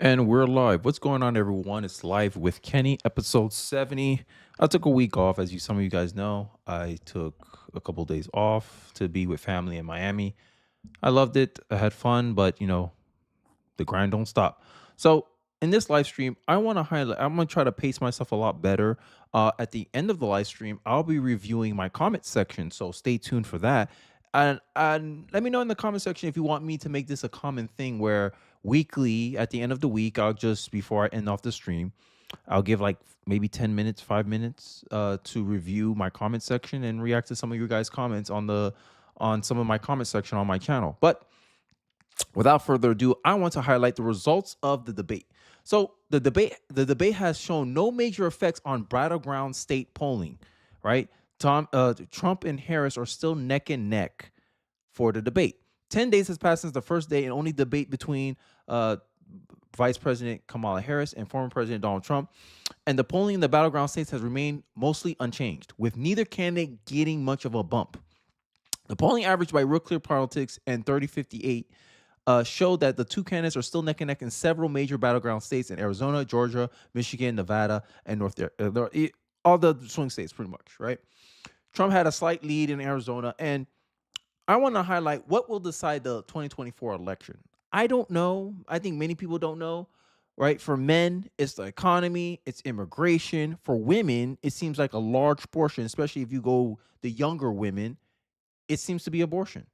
And we're live. What's going on, everyone? It's live with Kenny, episode 70. I took a week off, as some of you guys know. I took a couple days off to be with family in Miami. I loved it. I had fun, but the grind don't stop. So in this live stream, I want to highlight. I'm gonna try to pace myself a lot better. At the end of the live stream, I'll be reviewing my comment section. So stay tuned for that. And let me know in the comment section if you want me to make this a common thing where weekly at the end of the week, I'll just before I end off the stream, I'll give like maybe 10 minutes, 5 minutes to review my comment section and react to some of your guys' comments on some of my comment section on my channel. But without further ado, I want to highlight the results of the debate. So the debate has shown no major effects on battleground state polling, right? Trump and Harris are still neck and neck for the debate. 10 days has passed since the first day and only debate between Vice President Kamala Harris and former President Donald Trump. And the polling in the battleground states has remained mostly unchanged, with neither candidate getting much of a bump. The polling average by Real Clear Politics and 3058 showed that the two candidates are still neck and neck in several major battleground states in Arizona, Georgia, Michigan, Nevada, and all the swing states, pretty much, right? Trump had a slight lead in Arizona, and I want to highlight what will decide the 2024 election. I don't know. I think many people don't know, right? For men, it's the economy, it's immigration. For women, it seems like a large portion, especially if you go the younger women, it seems to be abortion,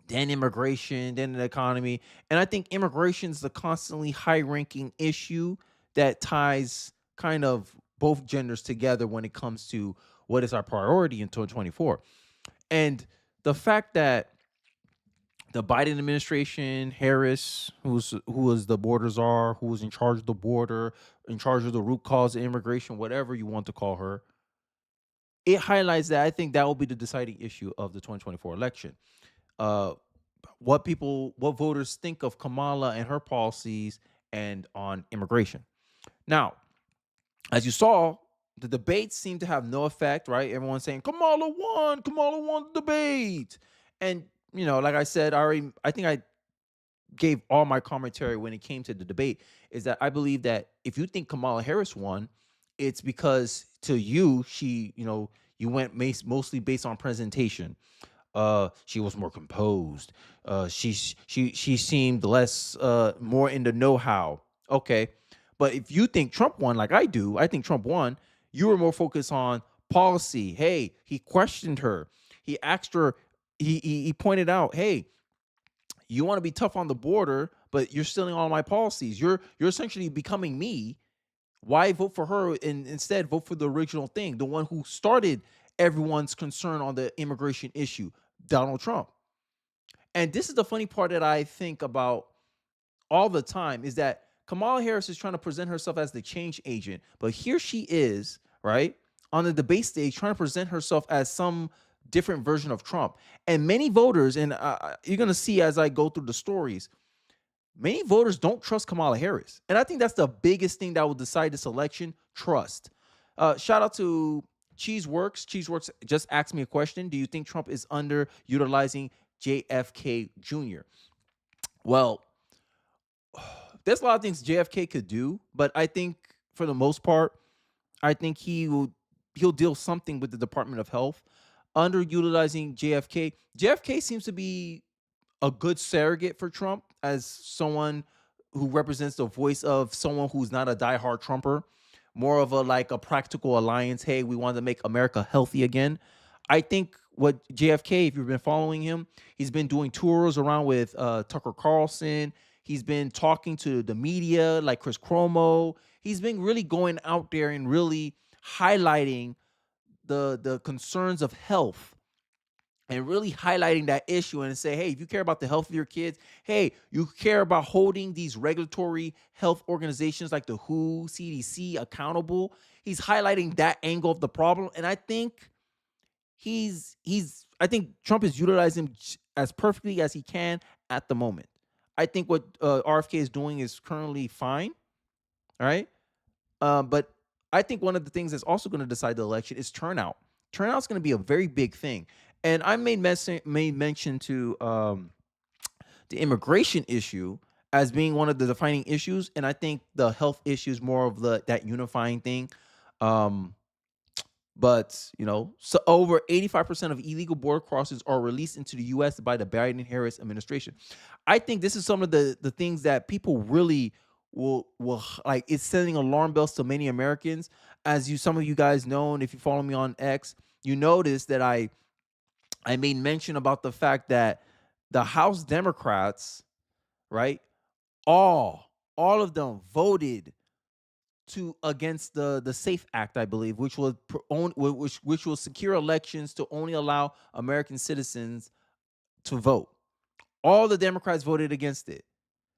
then immigration, then the economy. And I think immigration is the constantly high ranking issue that ties kind of both genders together when it comes to what is our priority in 2024. And the fact that the Biden administration, Harris, who was the border czar, who was in charge of the border, in charge of the root cause of immigration, whatever you want to call her, it highlights that I think that will be the deciding issue of the 2024 election. Uh, what voters think of Kamala and her policies and on immigration. Now, as you saw, the debates seem to have no effect, right? Everyone's saying Kamala won the debate. And like I said, I think I gave all my commentary when it came to the debate is that I believe that if you think Kamala Harris won, it's because to you, you went mostly based on presentation. She was more composed. She seemed less more in the know-how. Okay. But if you think Trump won like I do, I think Trump won, you were more focused on policy. Hey, he questioned her. He asked her, he pointed out, hey, you want to be tough on the border, but you're stealing all my policies. You're essentially becoming me. Why vote for her and instead vote for the original thing, the one who started everyone's concern on the immigration issue, Donald Trump? And this is the funny part that I think about all the time is that Kamala Harris is trying to present herself as the change agent, but here she is, right, on the debate stage trying to present herself as some different version of Trump. And many voters, and you're going to see as I go through the stories, many voters don't trust Kamala Harris. And I think that's the biggest thing that will decide this election, trust. Shout out to Cheeseworks. Cheeseworks just asked me a question. Do you think Trump is underutilizing JFK Jr.? Well, there's a lot of things JFK could do, but I think for the most part, I think he'll deal something with the Department of Health. Underutilizing JFK. JFK seems to be a good surrogate for Trump as someone who represents the voice of someone who's not a diehard Trumper, more of a practical alliance. Hey, we want to make America healthy again. I think what JFK, if you've been following him, he's been doing tours around with Tucker Carlson. He's been talking to the media like Chris Cuomo. He's been really going out there and really highlighting the concerns of health and really highlighting that issue and say, hey, if you care about the health of your kids, hey, you care about holding these regulatory health organizations like the WHO, CDC accountable. He's highlighting that angle of the problem. And I think I think Trump is utilizing him as perfectly as he can at the moment. I think what RFK is doing is currently fine. All right. But I think one of the things that's also going to decide the election is turnout. Turnout is going to be a very big thing. And I made mention to the immigration issue as being one of the defining issues, and I think the health issue is more of the that unifying thing. Um, but so over 85% of illegal border crossings are released into the U.S. by the Biden-Harris administration. I think this is some of the things that people really will like. It's sending alarm bells to many Americans. As some of you guys know, and if you follow me on X, you notice that I made mention about the fact that the House Democrats, right, all of them voted to against the Safe Act, I believe, which was which will secure elections to only allow American citizens to vote. All the Democrats voted against it,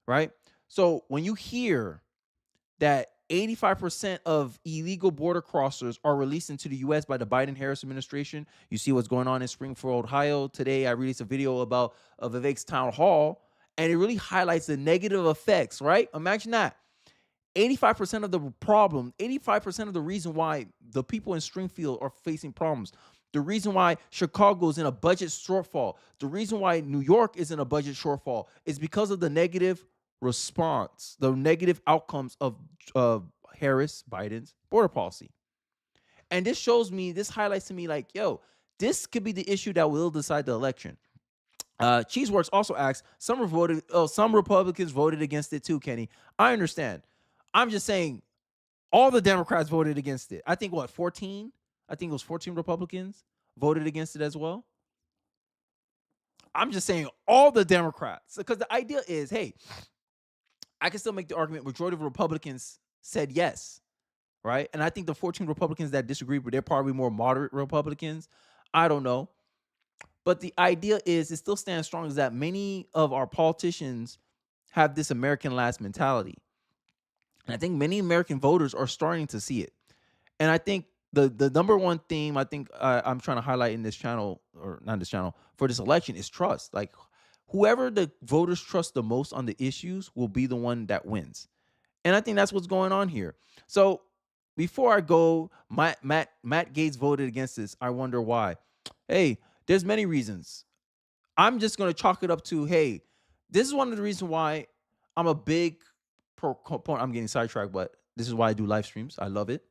right? So when you hear that 85% of illegal border crossers are released into the US by the Biden-Harris administration, you see what's going on in Springfield, Ohio. Today, I released a video about Vivek's town hall, and it really highlights the negative effects, right? Imagine that. 85% of the problem, 85% of the reason why the people in Springfield are facing problems, the reason why Chicago is in a budget shortfall, the reason why New York is in a budget shortfall is because of the negative response, the negative outcomes of Harris, Biden's border policy. And this highlights to me like, yo, this could be the issue that will decide the election. Cheeseworks also asks, some Republicans voted against it too, Kenny. I understand. I'm just saying all the Democrats voted against it. I think 14? I think it was 14 Republicans voted against it as well. I'm just saying all the Democrats, because the idea is, hey, I can still make the argument majority of Republicans said yes, right? And I think the 14 Republicans that disagreed, but they're probably more moderate Republicans. I don't know. But the idea is, it still stands strong, is that many of our politicians have this American last mentality. And I think many American voters are starting to see it. And I think the number one theme I think I'm trying to highlight in this channel, or not this channel, for this election is trust. Like, whoever the voters trust the most on the issues will be the one that wins. And I think that's what's going on here. So before I go, Matt Gaetz voted against this. I wonder why. Hey, there's many reasons. I'm just going to chalk it up to, hey, this is one of the reasons why I'm a big proponent. I'm getting sidetracked, but this is why I do live streams. I love it.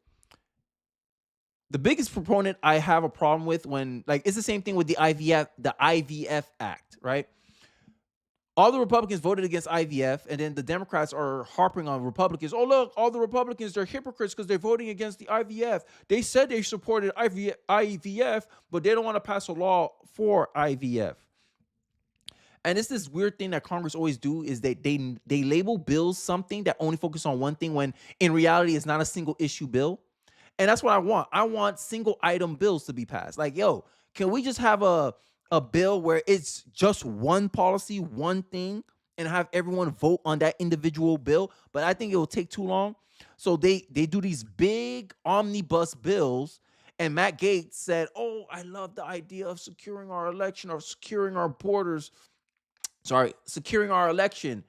The biggest proponent I have a problem with, when, like, it's the same thing with the IVF Act, right? All the Republicans voted against IVF, and then the Democrats are harping on Republicans. Oh, look, all the Republicans, they're hypocrites because they're voting against the IVF. They said they supported IVF, but they don't want to pass a law for IVF. And it's this weird thing that Congress always do, is they label bills something that only focus on one thing, when in reality it's not a single issue bill. And that's what I want. I want single item bills to be passed. Like, yo, can we just have a bill where it's just one policy, one thing, and have everyone vote on that individual bill? But I think it will take too long. So they do these big omnibus bills. And Matt Gaetz said, oh, I love the idea of securing our election, or securing our borders. Securing our election.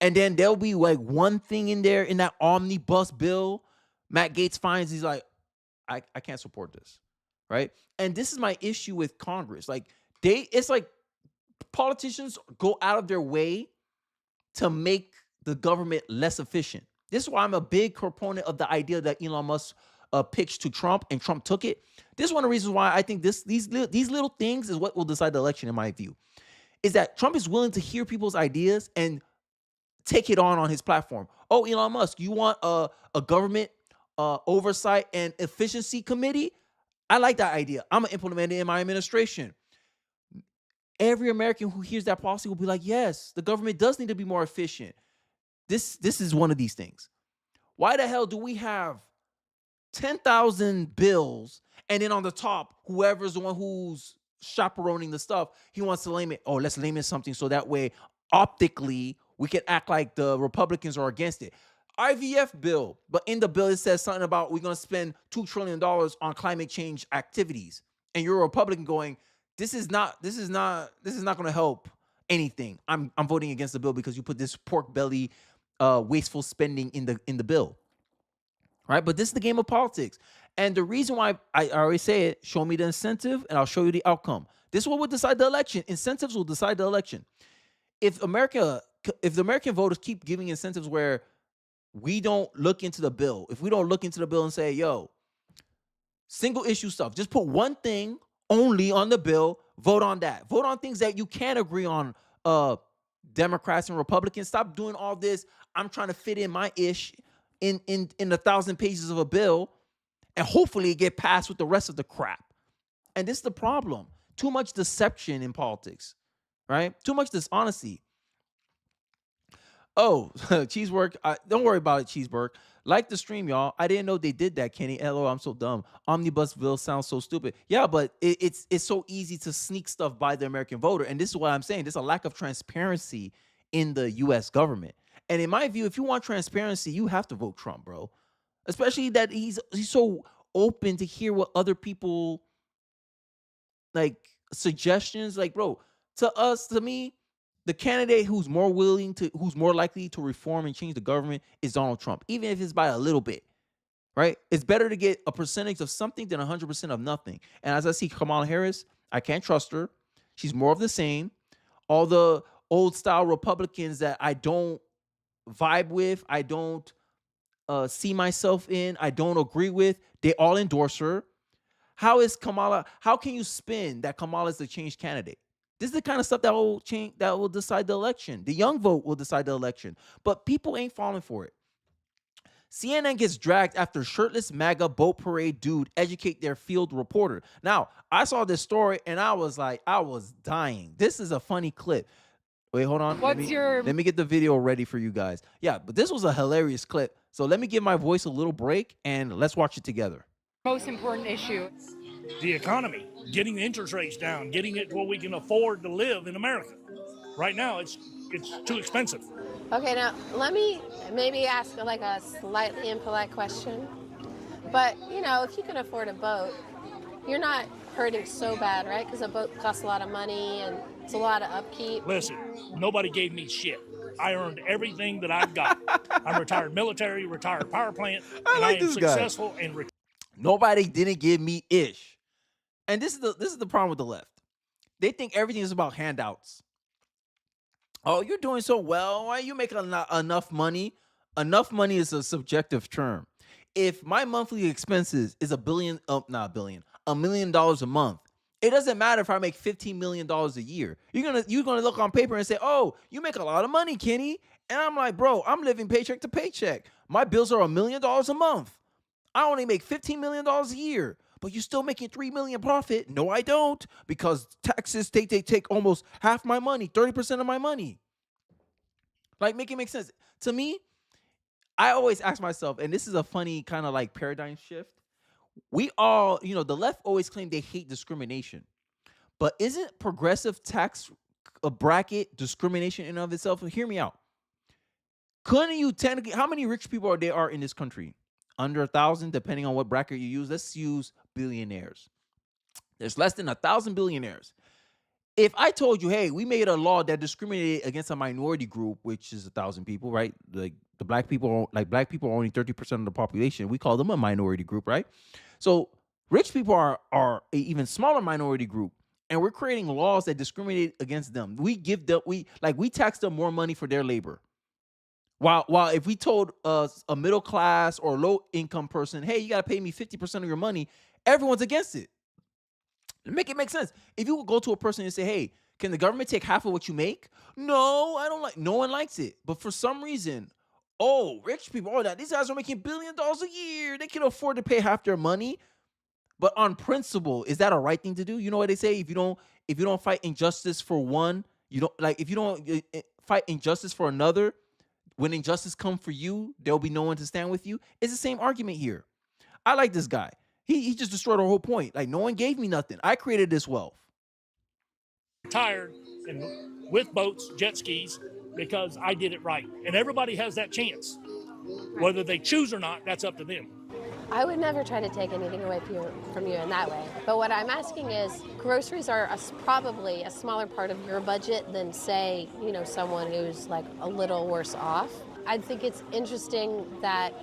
And then there'll be like one thing in there in that omnibus bill. Matt Gaetz finds, he's like, I can't support this, right? And this is my issue with Congress. Like, it's like politicians go out of their way to make the government less efficient. This is why I'm a big proponent of the idea that Elon Musk pitched to Trump, and Trump took it. This is one of the reasons why I think these little things is what will decide the election, in my view, is that Trump is willing to hear people's ideas and take it on his platform. Oh, Elon Musk, you want a government oversight and efficiency committee? I like that idea. I'm going to implement it in my administration. Every American who hears that policy will be like, yes, the government does need to be more efficient. This is one of these things. Why the hell do we have 10,000 bills, and then on the top, whoever's the one who's chaperoning the stuff, he wants to name it, oh, let's name it something so that way optically we can act like the Republicans are against it. IVF bill, but in the bill it says something about we're going to spend $2 trillion on climate change activities. And you're a Republican going, this is not going to help anything. I'm voting against the bill because you put this pork belly wasteful spending in the bill. Right? But this is the game of politics. And the reason why I always say it, show me the incentive and I'll show you the outcome. This is what will decide the election. Incentives will decide the election. If America if the American voters keep giving incentives where we don't look into the bill, if we don't look into the bill and say, yo, single issue stuff, just put one thing only on the bill, vote on that. Vote on things that you can agree on, Democrats and Republicans. Stop doing all this. I'm trying to fit in my ish in 1,000 pages of a bill, and hopefully it get passed with the rest of the crap. And this is the problem. Too much deception in politics, right? Too much dishonesty. Oh, Cheesework. Don't worry about it, Cheeseburg. Like the stream, y'all. I didn't know they did that, Kenny. LO, I'm so dumb. Omnibusville sounds so stupid. Yeah, but it's so easy to sneak stuff by the American voter. And this is what I'm saying. There's a lack of transparency in the U.S. government. And in my view, if you want transparency, you have to vote Trump, bro. Especially that he's so open to hear what other people like suggestions. Like, bro, to me, the candidate who's more likely to reform and change the government is Donald Trump, even if it's by a little bit, right? It's better to get a percentage of something than 100% of nothing. And as I see Kamala Harris, I can't trust her. She's more of the same. All the old style Republicans that I don't vibe with, I don't see myself in, I don't agree with, they all endorse her. How can you spin that Kamala is the change candidate? This is the kind of stuff that will change, that will decide the election. The young vote will decide the election, but people ain't falling for it. CNN gets dragged after shirtless MAGA boat parade dude educate their field reporter. Now, I saw this story and I was dying. This is a funny clip. Wait, hold on. Let me get the video ready for you guys. Yeah, but this was a hilarious clip. So let me give my voice a little break and let's watch it together. Most important issue. The economy, getting the interest rates down, getting it to where we can afford to live in America. Right now, it's too expensive. Okay, now let me maybe ask like a slightly impolite question. But, you know, if you can afford a boat, you're not hurting so bad, right? Because a boat costs a lot of money and it's a lot of upkeep. Listen, nobody gave me shit. I earned everything that I've got. I'm retired military, retired power plant, and I am successful and retired. Nobody didn't give me ish. And this is the problem with the left. They think everything is about handouts. Oh, you're doing so well. Why you make enough money? Enough money is a subjective term. If my monthly expenses is $1 million a month, it doesn't matter if I make $15 million a year. You're gonna look on paper and say, "Oh, you make a lot of money, Kenny." And I'm like, "Bro, I'm living paycheck to paycheck. My bills are $1 million a month. I only make $15 million a year." But you're still making $3 million profit. No, I don't, because taxes take almost half my money, 30% of my money. Like, make it make sense to me. I always ask myself, and this is a funny kind of like paradigm shift. We all, the left always claim they hate discrimination, but isn't progressive tax bracket discrimination in and of itself? Hear me out. Couldn't you technically? How many rich people there are in this country? Under 1,000, depending on what bracket you use. Let's use billionaires. There's less than 1,000 billionaires. If I told you, hey, we made a law that discriminated against a minority group, which is 1,000 people, right? Like the black people are only 30% of the population. We call them a minority group, right? So rich people are an even smaller minority group, and we're creating laws that discriminate against them. We tax them more money for their labor. While if we told a middle class or low income person, hey, you got to pay me 50% of your money, everyone's against it. Make it make sense. If you go to a person and say, hey, can the government take half of what you make? No, I don't like. No one likes it. But for some reason, rich people, these guys are making $1 billion a year. They can afford to pay half their money. But on principle, is that a right thing to do? You know what they say? If you don't fight injustice for one, if you don't fight injustice for another, when injustice comes for you, there'll be no one to stand with you. It's the same argument here. I like this guy. He just destroyed our whole point. Like, no one gave me nothing. I created this wealth. Retired and with boats, jet skis, because I did it right. And everybody has that chance. Whether they choose or not, that's up to them. I would never try to take anything away from you in that way. But what I'm asking is, groceries are probably a smaller part of your budget than, say, someone who's like a little worse off. I think it's interesting that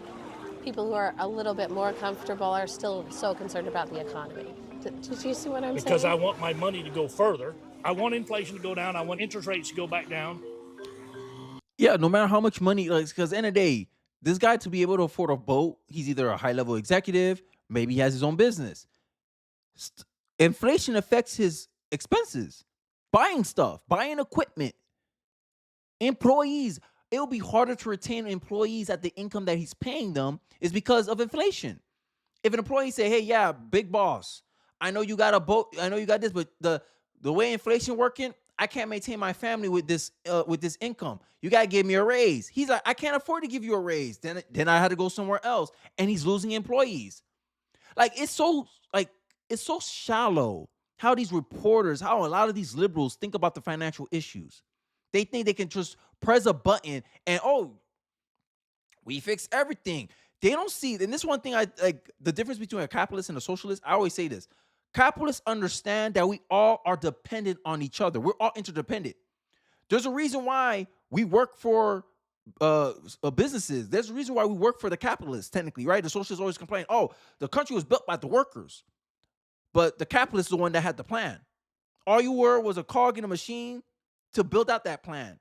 people who are a little bit more comfortable are still so concerned about the economy. Did you see what I'm saying? Because I want my money to go further. I want inflation to go down. I want interest rates to go back down. Yeah, no matter how much money, like, because end of the day, this guy to be able to afford a boat, he's either a high level executive, maybe he has his own business. St- Inflation affects his expenses, buying stuff, buying equipment, employees. It'll be harder to retain employees at the income that he's paying them is because of inflation. If an employee say, "Hey, yeah, big boss, I know you got a boat, I know you got this, but the way inflation working, I can't maintain my family with this income. You gotta give me a raise." He's like, "I can't afford to give you a raise." Then I had to go somewhere else, and he's losing employees. Like it's so shallow how these reporters, how a lot of these liberals think about the financial issues. They think they can just press a button and we fix everything. They don't see, and this one thing I like the difference between a capitalist and a socialist. I always say this: capitalists understand that we all are dependent on each other. We're all interdependent. There's a reason why we work for businesses. There's a reason why we work for the capitalists. Technically, right? The socialists always complain, "Oh, the country was built by the workers," but the capitalist is the one that had the plan. All you were was a cog in a machine to build out that plan.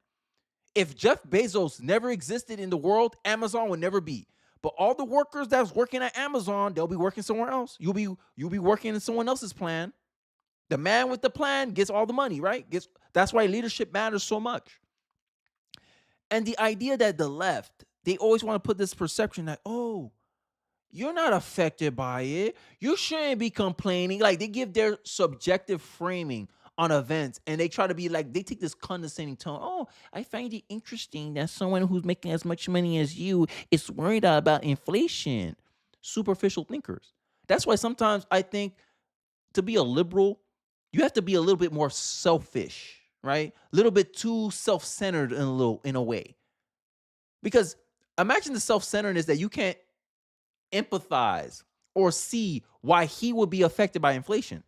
If Jeff Bezos never existed in the world, Amazon would never be. But all the workers that's working at Amazon, they'll be working somewhere else. You'll be working in someone else's plan. The man with the plan gets all the money, right? That's why leadership matters so much. And the idea that the left, they always want to put this perception that, oh, you're not affected by it. You shouldn't be complaining. Like they give their subjective framing on events and they try to be like, they take this condescending tone. Oh, I find it interesting that someone who's making as much money as you is worried about inflation. Superficial thinkers. That's why sometimes I think to be a liberal, you have to be a little bit more selfish, right? A little bit too self-centered in a way. Because imagine the self-centeredness that you can't empathize or see why he would be affected by inflation.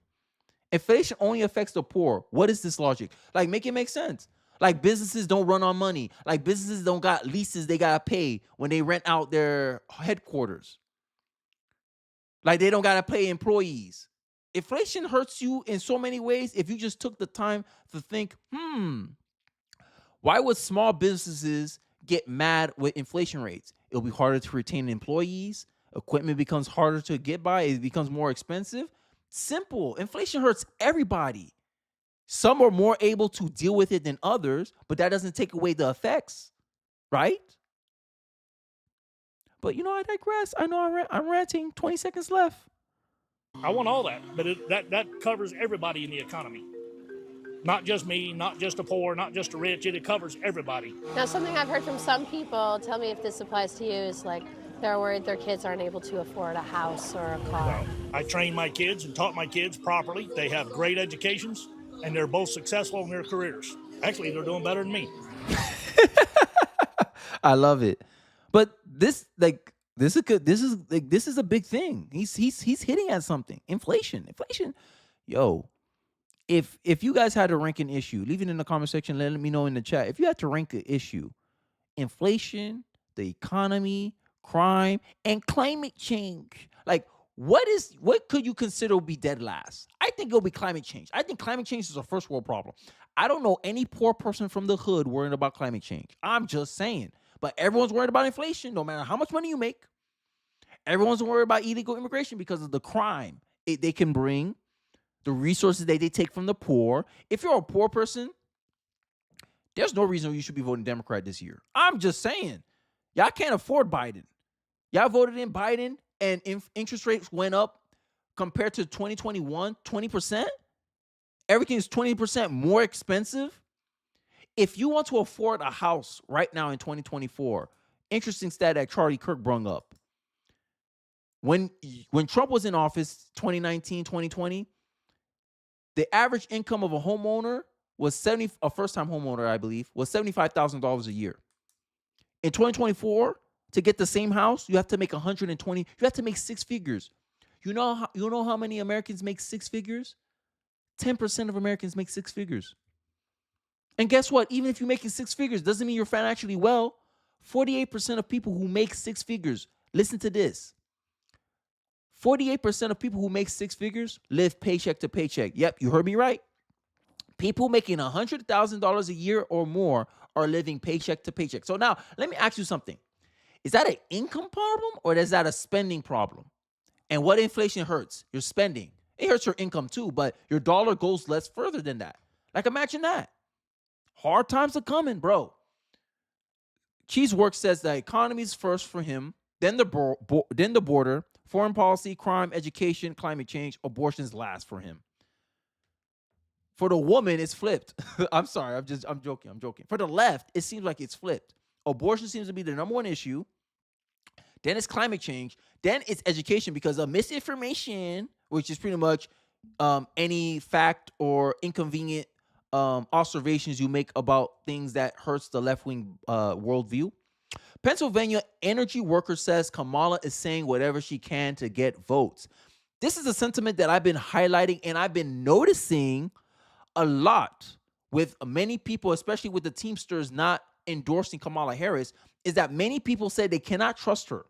Inflation only affects the poor. What is this logic? Like, make it make sense. Like, businesses don't run on money. Like, businesses don't got leases they got to pay when they rent out their headquarters. Like, they don't got to pay employees. Inflation hurts you in so many ways if you just took the time to think, why would small businesses get mad with inflation rates? It'll be harder to retain employees. Equipment becomes harder to get by. It becomes more expensive. Simple. Inflation hurts everybody. Some are more able to deal with it than others, but that doesn't take away the effects, right? But I digress. I know I'm ranting. 20 seconds left. I want all that, but that covers everybody in the economy. Not just me, not just the poor, not just the rich. It covers everybody. Now, something I've heard from some people, tell me if this applies to you, is like they're worried their kids aren't able to afford a house or a car. Well, I trained my kids and taught my kids properly. They have great educations, and they're both successful in their careers. Actually, they're doing better than me. I love it. But this is good. This is a big thing. He's hitting at something. Inflation. Yo, if you guys had to rank an issue, leave it in the comment section. Let me know in the chat. If you had to rank an issue, inflation, the economy, crime, and climate change. Like, what could you consider will be dead last? I think it'll be climate change. I think climate change is a first world problem. I don't know any poor person from the hood worrying about climate change. I'm just saying. But everyone's worried about inflation, no matter how much money you make. Everyone's worried about illegal immigration because of the crime they can bring, the resources that they take from the poor. If you're a poor person, there's no reason you should be voting Democrat this year. I'm just saying. Y'all can't afford Biden. Y'all voted in Biden and interest rates went up compared to 2021, 20%. Everything's 20% more expensive. If you want to afford a house right now in 2024, interesting stat that Charlie Kirk brung up. When Trump was in office, 2019, 2020, the average income of a homeowner was a first-time homeowner, I believe, was $75,000 a year. In 2024, to get the same house, you have to make 120. You have to make six figures. You know how many Americans make six figures? 10% of Americans make six figures. And guess what? Even if you're making six figures, doesn't mean you're financially well. 48% of people who make six figures, listen to this. 48% of people who make six figures live paycheck to paycheck. Yep, you heard me right. People making $100,000 a year or more are living paycheck to paycheck. So now let me ask you something. Is that an income problem or is that a spending problem? And what inflation hurts? Your spending. It hurts your income too, but your dollar goes less further than that. Like imagine that. Hard times are coming, bro. Cheeseworks says the economy is first for him, then then the border, foreign policy, crime, education, climate change, abortions last for him. For the woman, it's flipped. I'm sorry, I'm joking. For the left, it seems like it's flipped. Abortion seems to be the number one issue. Then it's climate change. Then it's education because of misinformation, which is pretty much any fact or inconvenient observations you make about things that hurts the left-wing worldview. Pennsylvania energy worker says Kamala is saying whatever she can to get votes. This is a sentiment that I've been highlighting and I've been noticing a lot with many people, especially with the Teamsters not endorsing Kamala Harris, is that many people say they cannot trust her.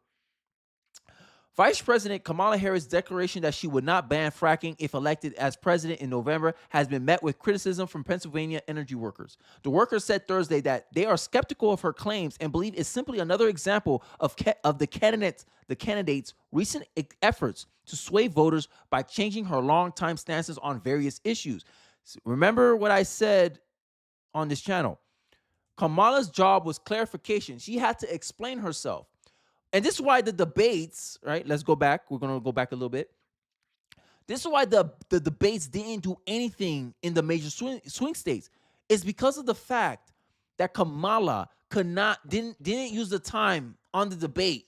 Vice President Kamala Harris' declaration that she would not ban fracking if elected as president in November has been met with criticism from Pennsylvania energy workers. The workers said Thursday that they are skeptical of her claims and believe it's simply another example of the candidate's recent efforts to sway voters by changing her longtime stances on various issues. Remember what I said on this channel. Kamala's job was clarification. She had to explain herself. And this is why the debates, right? Let's go back. We're going to go back a little bit. This is why the debates didn't do anything in the major swing states. It's because of the fact that Kamala didn't use the time on the debate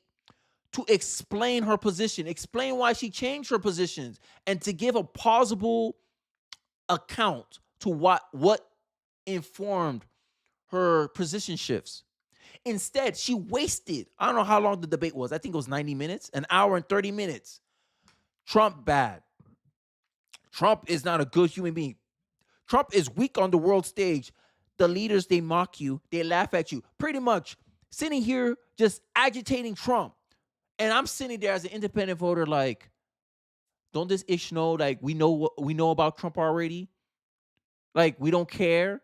to explain her position, explain why she changed her positions, and to give a plausible account to what informed her position shifts. Instead, she wasted, I don't know how long the debate was. I think it was 90 minutes, an hour and 30 minutes. Trump bad. Trump is not a good human being. Trump is weak on the world stage. The leaders, they mock you. They laugh at you. Pretty much sitting here just agitating Trump. And I'm sitting there as an independent voter like, don't this ish know, like, we know about Trump already? Like, we don't care?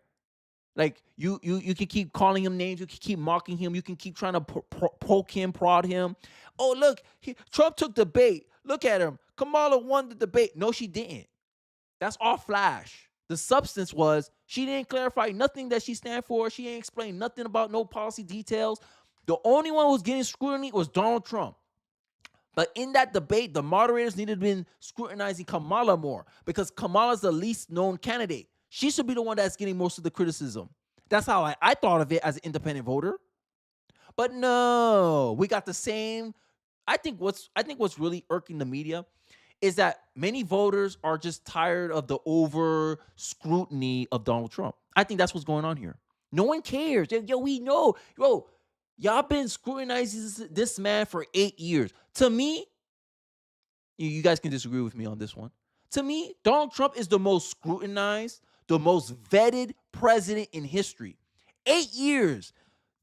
Like, you can keep calling him names. You can keep mocking him. You can keep trying to poke him, prod him. Oh, look, Trump took the bait. Look at him. Kamala won the debate. No, she didn't. That's all flash. The substance was she didn't clarify nothing that she stand for. She ain't explained nothing about no policy details. The only one who was getting scrutiny was Donald Trump. But in that debate, the moderators needed to be scrutinizing Kamala more because Kamala's the least known candidate. She should be the one that's getting most of the criticism. That's how I thought of it as an independent voter. But no, we got the same. I think what's really irking the media is that many voters are just tired of the over scrutiny of Donald Trump. I think that's what's going on here. No one cares. Yo, we know. Yo, y'all been scrutinizing this man for 8 years. To me, you guys can disagree with me on this one. To me, Donald Trump is the most scrutinized, the most vetted president in history. 8 years.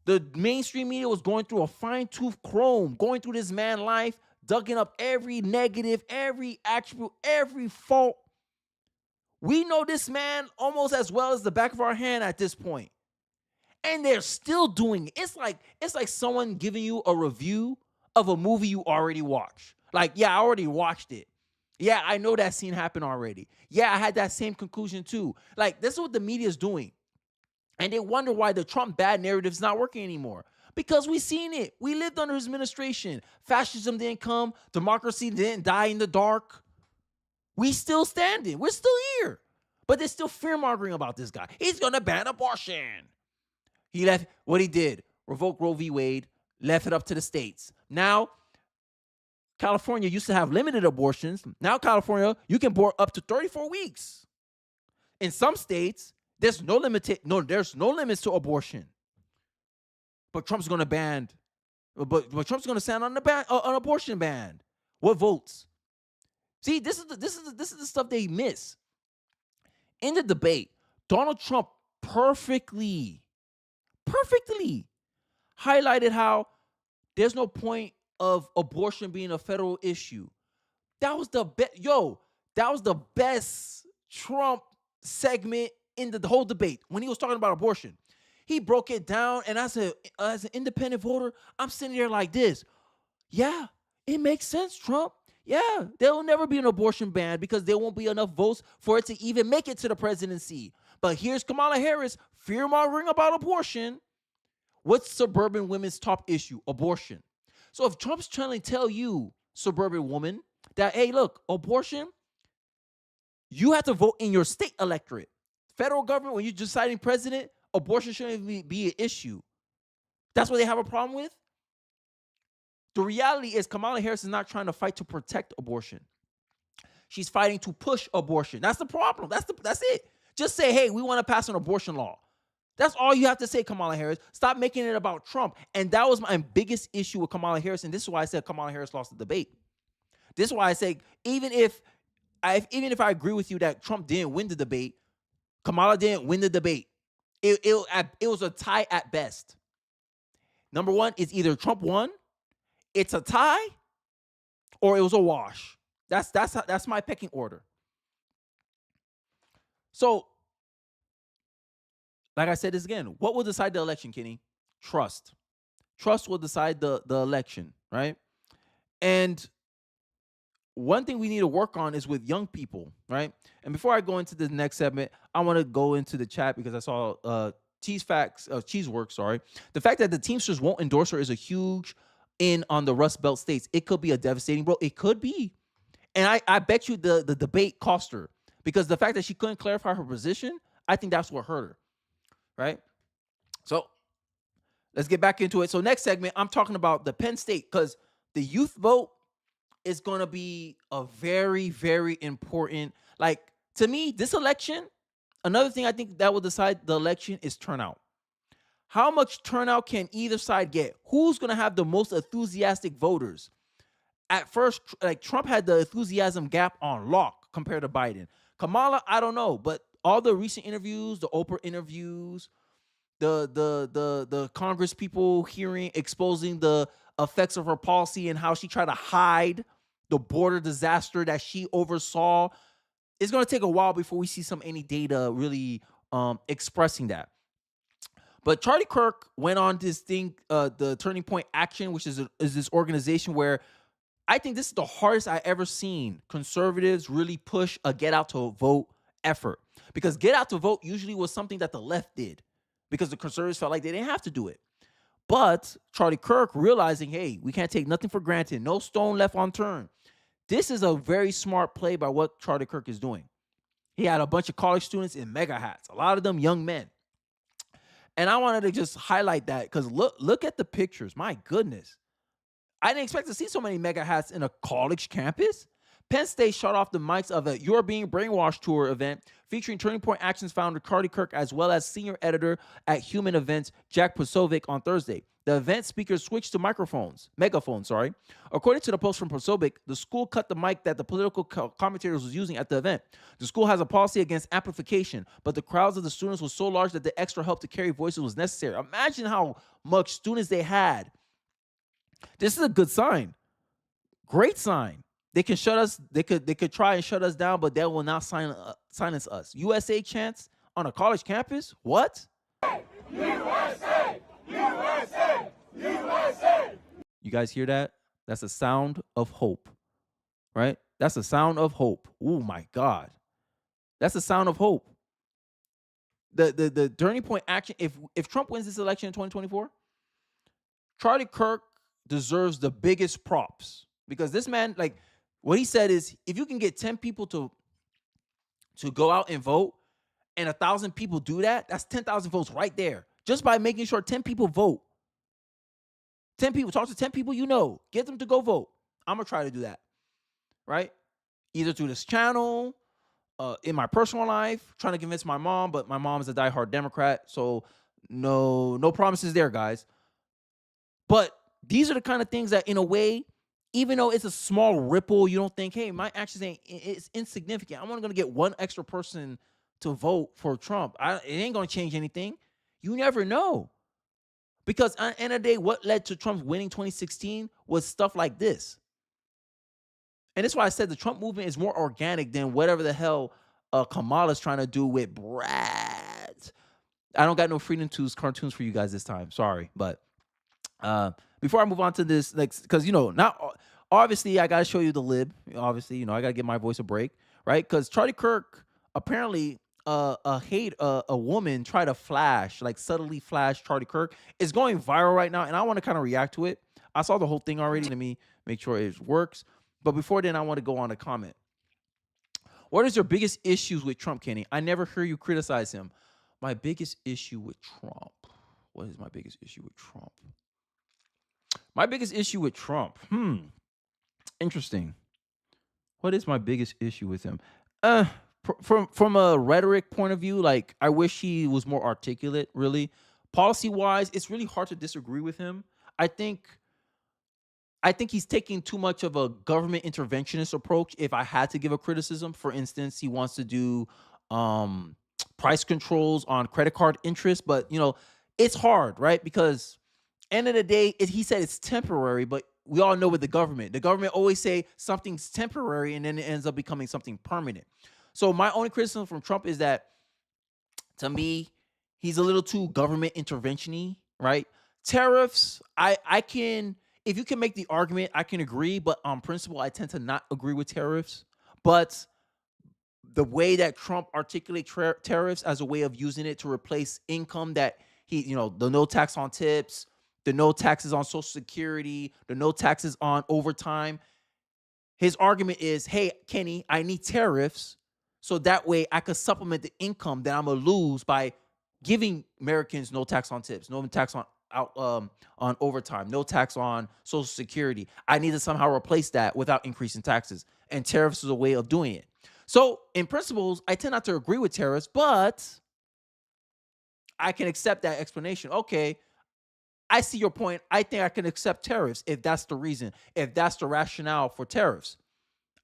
The mainstream media was going through a fine-tooth comb, going through this man's life, digging up every negative, every attribute, every fault. We know this man almost as well as the back of our hand at this point. And they're still doing it. It's like someone giving you a review of a movie you already watched. Like, yeah, I already watched it. Yeah, I know that scene happened already. Yeah, I had that same conclusion too. Like, this is what the media is doing. And they wonder why the Trump bad narrative is not working anymore. Because we've seen it. We lived under his administration. Fascism didn't come. Democracy didn't die in the dark. We still standing. We're still here. But they're still fear-mongering about this guy. He's going to ban abortion. He left what he did. Revoke Roe v. Wade. Left it up to the states. Now, California used to have limited abortions. Now, California, you can abort up to 34 weeks. In some states, there's no limits to abortion. But Trump's going to ban. But Trump's going to stand on an abortion ban. What votes? See, this is the stuff they miss. In the debate, Donald Trump perfectly highlighted how there's no point of abortion being a federal issue. That was the best Trump segment in the whole debate when he was talking about abortion. He broke it down, and as an independent voter, I'm sitting there like this. Yeah, it makes sense, Trump. Yeah, there will never be an abortion ban because there won't be enough votes for it to even make it to the presidency. But here's Kamala Harris fear-mongering about abortion. What's suburban women's top issue? Abortion. So if Trump's trying to tell you, suburban woman, that, hey, look, abortion, you have to vote in your state electorate. Federal government, when you're deciding president, abortion shouldn't even be an issue. That's what they have a problem with. The reality is Kamala Harris is not trying to fight to protect abortion. She's fighting to push abortion. That's the problem. That's it. Just say, hey, we want to pass an abortion law. That's all you have to say, Kamala Harris. Stop making it about Trump. And that was my biggest issue with Kamala Harris. And this is why I said Kamala Harris lost the debate. This is why I say, even if I agree with you that Trump didn't win the debate, Kamala didn't win the debate. It was a tie at best. Number one, it's either Trump won, it's a tie, or it was a wash. That's my pecking order. So, like I said this again, what will decide the election, Kenny? Trust. Trust will decide the election, right? And one thing we need to work on is with young people, right? And before I go into the next segment, I want to go into the chat because I saw Cheeseworks, sorry. The fact that the Teamsters won't endorse her is a huge in on the Rust Belt states. It could be a devastating blow. It could be. And I bet you the debate cost her because the fact that she couldn't clarify her position, I think that's what hurt her, right? So let's get back into it. So next segment, I'm talking about the Penn State because the youth vote is going to be a very, very important, like, to me, this election, another thing I think that will decide the election is turnout. How much turnout can either side get? Who's going to have the most enthusiastic voters? At first, like, Trump had the enthusiasm gap on lock compared to Biden. Kamala, I don't know, but all the recent interviews, the Oprah interviews, the Congress people hearing, exposing the effects of her policy and how she tried to hide the border disaster that she oversaw. It's going to take a while before we see any data really expressing that. But Charlie Kirk went on this thing, the Turning Point Action, which is this organization where I think this is the hardest I ever seen conservatives really push a get out to vote effort. Because get out to vote usually was something that the left did because the conservatives felt like they didn't have to do it. But Charlie Kirk realizing, hey, we can't take nothing for granted. No stone left unturned. This is a very smart play by what Charlie Kirk is doing. He had a bunch of college students in mega hats, a lot of them young men. And I wanted to just highlight that because look at the pictures. My goodness. I didn't expect to see so many mega hats in a college campus. Penn State shut off the mics of a You're Being Brainwashed tour event featuring Turning Point Action's founder Charlie Kirk as well as senior editor at Human Events Jack Posobiec on Thursday. The event speakers switched to megaphones. According to the post from Posobiec, the school cut the mic that the political commentators was using at the event. The school has a policy against amplification, but the crowds of the students was so large that the extra help to carry voices was necessary. Imagine how much students they had. This is a good sign. Great sign. They can shut us. They could try and shut us down, but they will not silence us. USA chants on a college campus? What? USA! USA! USA! You guys hear that? That's a sound of hope, right? That's a sound of hope. Oh my God. That's a sound of hope. The Turning Point Action, if Trump wins this election in 2024, Charlie Kirk deserves the biggest props because this man, like, what he said is, if you can get 10 people to go out and vote and 1,000 people do that, that's 10,000 votes right there. Just by making sure 10 people vote. 10 people, talk to 10 people get them to go vote. I'm going to try to do that, right? Either through this channel, in my personal life, trying to convince my mom, but my mom is a diehard Democrat, so no promises there, guys. But these are the kind of things that, in a way, even though it's a small ripple, you don't think, hey, my actions it's insignificant. I'm only going to get one extra person to vote for Trump. It ain't going to change anything. You never know. Because at the end of the day, what led to Trump winning 2016 was stuff like this. And that's why I said the Trump movement is more organic than whatever the hell Kamala's trying to do with Brad. I don't got no Freedom Tunes cartoons for you guys this time. Sorry, but uh, before I move on to this, like, because not obviously I gotta show you the lib. Obviously, I gotta give my voice a break, right? Because Charlie Kirk apparently, a woman tried to flash, like subtly flash Charlie Kirk. It's going viral right now, and I want to kind of react to it. I saw the whole thing already. Let me make sure it works. But before then, I want to go on a comment. What is your biggest issues with Trump, Kenny? I never hear you criticize him. My biggest issue with Trump. What is my biggest issue with Trump? My biggest issue with Trump. Interesting. What is my biggest issue with him? Uh, from a rhetoric point of view, like I wish he was more articulate. Really, policy wise, it's really hard to disagree with him. I think I think he's taking too much of a government interventionist approach. If I had to give a criticism, for instance, he wants to do um, price controls on credit card interest, but it's hard, right? Because end of the day, he said it's temporary, but we all know with the government always say something's temporary, and then it ends up becoming something permanent. So my only criticism from Trump is that, to me, he's a little too government intervention-y, right? Tariffs, I can, if you can make the argument, I can agree, but on principle, I tend to not agree with tariffs. But the way that Trump articulates tariffs as a way of using it to replace income, that the no tax on tips, the no taxes on Social Security, the no taxes on overtime. His argument is, hey, Kenny, I need tariffs so that way I could supplement the income that I'm gonna lose by giving Americans no tax on tips, no tax on overtime, no tax on Social Security. I need to somehow replace that without increasing taxes, and tariffs is a way of doing it. So, in principles, I tend not to agree with tariffs, but I can accept that explanation. Okay, I see your point. I think I can accept tariffs if that's the reason, if that's the rationale for tariffs.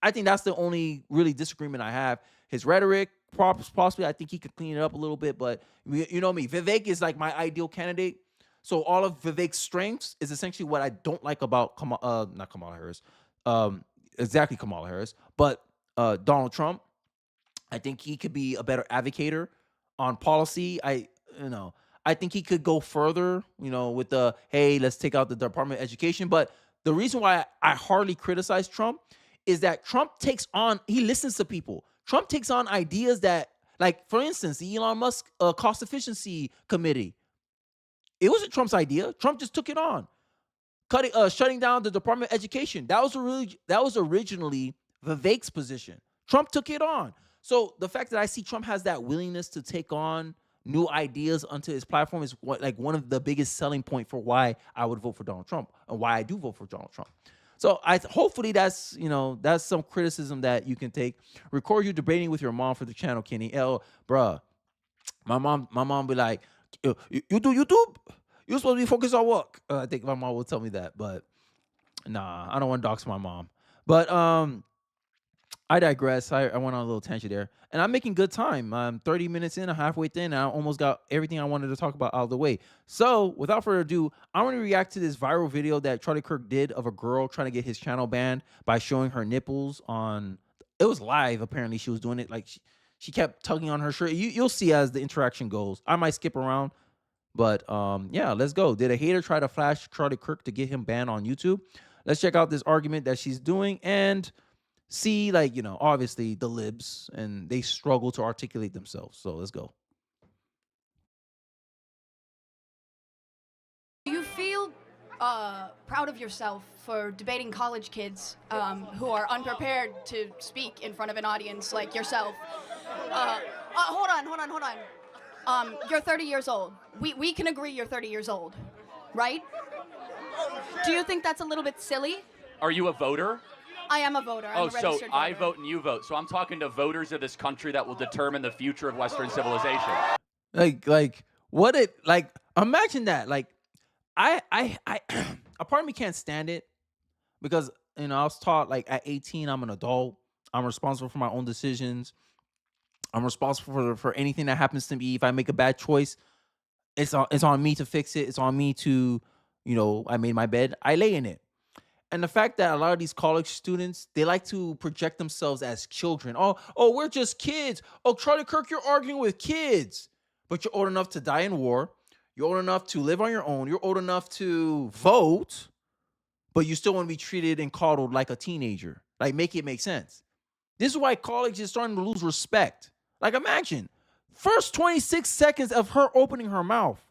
I think that's the only really disagreement I have. His rhetoric, possibly, I think he could clean it up a little bit, but you know me. Vivek is like my ideal candidate. So all of Vivek's strengths is essentially what I don't like about not Kamala Harris, exactly Kamala Harris, but Donald Trump. I think he could be a better advocator on policy. You know, I think he could go further, with the, hey, let's take out the Department of Education. But the reason why I hardly criticize Trump is that he listens to people. Trump takes on ideas that, like, for instance, the Elon Musk cost efficiency committee. It wasn't Trump's idea. Trump just took it on. Shutting down the Department of Education. That was originally Vivek's position. Trump took it on. So the fact that I see Trump has that willingness to take on new ideas onto his platform is one of the biggest selling point for why I would vote for Donald Trump, and why I do vote for Donald Trump. So hopefully that's some criticism that you can take. Record you debating with your mom for the channel, Kenny. Bruh, my mom be like, you do YouTube? You're supposed to be focused on work. I think my mom will tell me that, but nah, I don't want to dox my mom. But I digress. I went on a little tangent there, and I'm making good time. I'm 30 minutes in, I'm halfway in, and I almost got everything I wanted to talk about out of the way. So without further ado, I want to react to this viral video that Charlie Kirk did of a girl trying to get his channel banned by showing her nipples on. It was live. Apparently, she was doing it like she kept tugging on her shirt. You'll see as the interaction goes. I might skip around, but yeah, let's go. Did a hater try to flash Charlie Kirk to get him banned on YouTube? Let's check out this argument that she's doing and see, obviously the libs, and they struggle to articulate themselves. So let's go. Do you feel proud of yourself for debating college kids who are unprepared to speak in front of an audience like yourself? Hold on. You're 30 years old. We can agree you're 30 years old, right? Do you think that's a little bit silly? Are you a voter? I am a voter. I'm a registered voter. I vote and you vote. So I'm talking to voters of this country that will determine the future of Western civilization. Imagine that. I a part of me can't stand it because I was taught at 18 I'm an adult. I'm responsible for my own decisions. I'm responsible for anything that happens to me. If I make a bad choice, it's on me to fix it. It's on me to, I made my bed, I lay in it. And the fact that a lot of these college students, they like to project themselves as children. Oh, we're just kids. Oh, Charlie Kirk, you're arguing with kids. but you're old enough to die in war. You're old enough to live on your own. You're old enough to vote, but you still want to be treated and coddled like a teenager. Like, make it make sense. This is why college is starting to lose respect. Like, imagine, first 26 seconds of her opening her mouth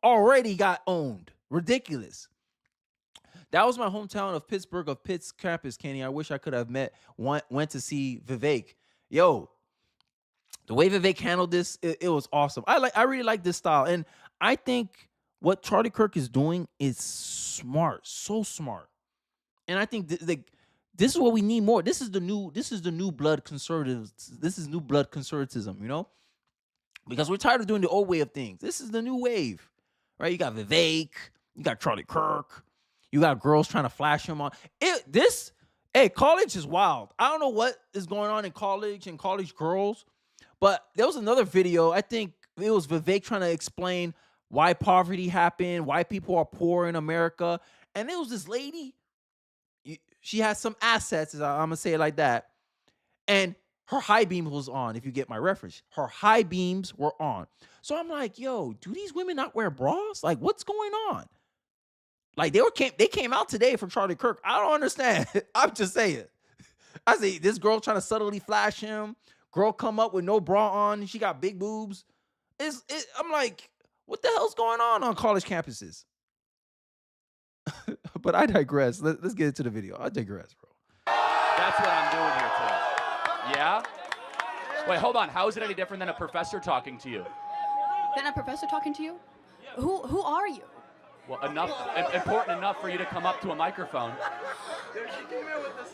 already got owned. Ridiculous. That was my hometown of Pittsburgh, of Pitt's campus, Kenny. I wish I could have went to see Vivek. Yo, the way Vivek handled this, it was awesome. I really like this style. And I think what Charlie Kirk is doing is smart, so smart. And I think this is what we need more. This is the new blood conservatives. This is new blood conservatism, you know? Because we're tired of doing the old way of things. This is the new wave. Right? You got Vivek, you got Charlie Kirk, you got girls trying to flash him on. College is wild. I don't know what is going on in college and college girls, but there was another video. I think it was Vivek trying to explain why poverty happened, why people are poor in America. And there was this lady, she has some assets, I'm going to say it like that. And her high beams was on, if you get my reference. Her high beams were on. So I'm like, yo, do these women not wear bras? Like, what's going on? Like, they came out today from Charlie Kirk. I don't understand. I'm just saying. I see this girl trying to subtly flash him. Girl come up with no bra on. She got big boobs. I'm like, what the hell's going on college campuses? But I digress. Let's get into the video. I digress, bro. That's what I'm doing here today. Yeah? Wait, hold on. How is it any different than a professor talking to you? Than a professor talking to you? Who are you? Well, important enough for you to come up to a microphone.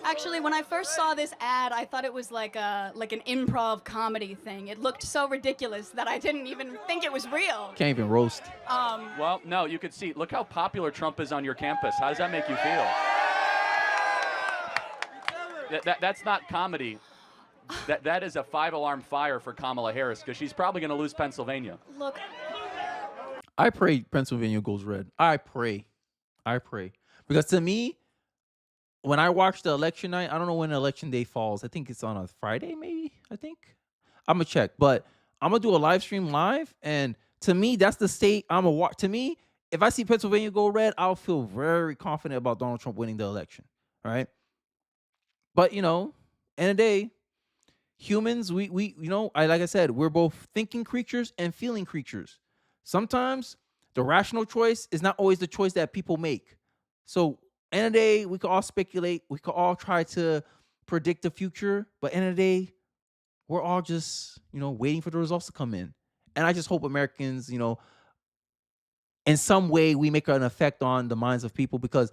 Actually, when I first saw this ad, I thought it was like an improv comedy thing. It looked so ridiculous that I didn't even think it was real. Can't even roast. Well, no, you could see. Look how popular Trump is on your campus. How does that make you feel? That's not comedy. That is a 5-alarm fire for Kamala Harris, because she's probably going to lose Pennsylvania. Look, I pray Pennsylvania goes red. I pray. Because to me, when I watch the election night, I don't know when election day falls. I think it's on a Friday, maybe, I think. I'm going to check. But I'm going to do a live stream live. And to me, that's the state I'm going to watch. To me, if I see Pennsylvania go red, I'll feel very confident about Donald Trump winning the election. All right? But, end of the day, humans, we like I said, we're both thinking creatures and feeling creatures. Sometimes the rational choice is not always the choice that people make. So, end of the day, we could all speculate. We could all try to predict the future. But end of the day, we're all just, waiting for the results to come in. And I just hope Americans, in some way we make an effect on the minds of people, because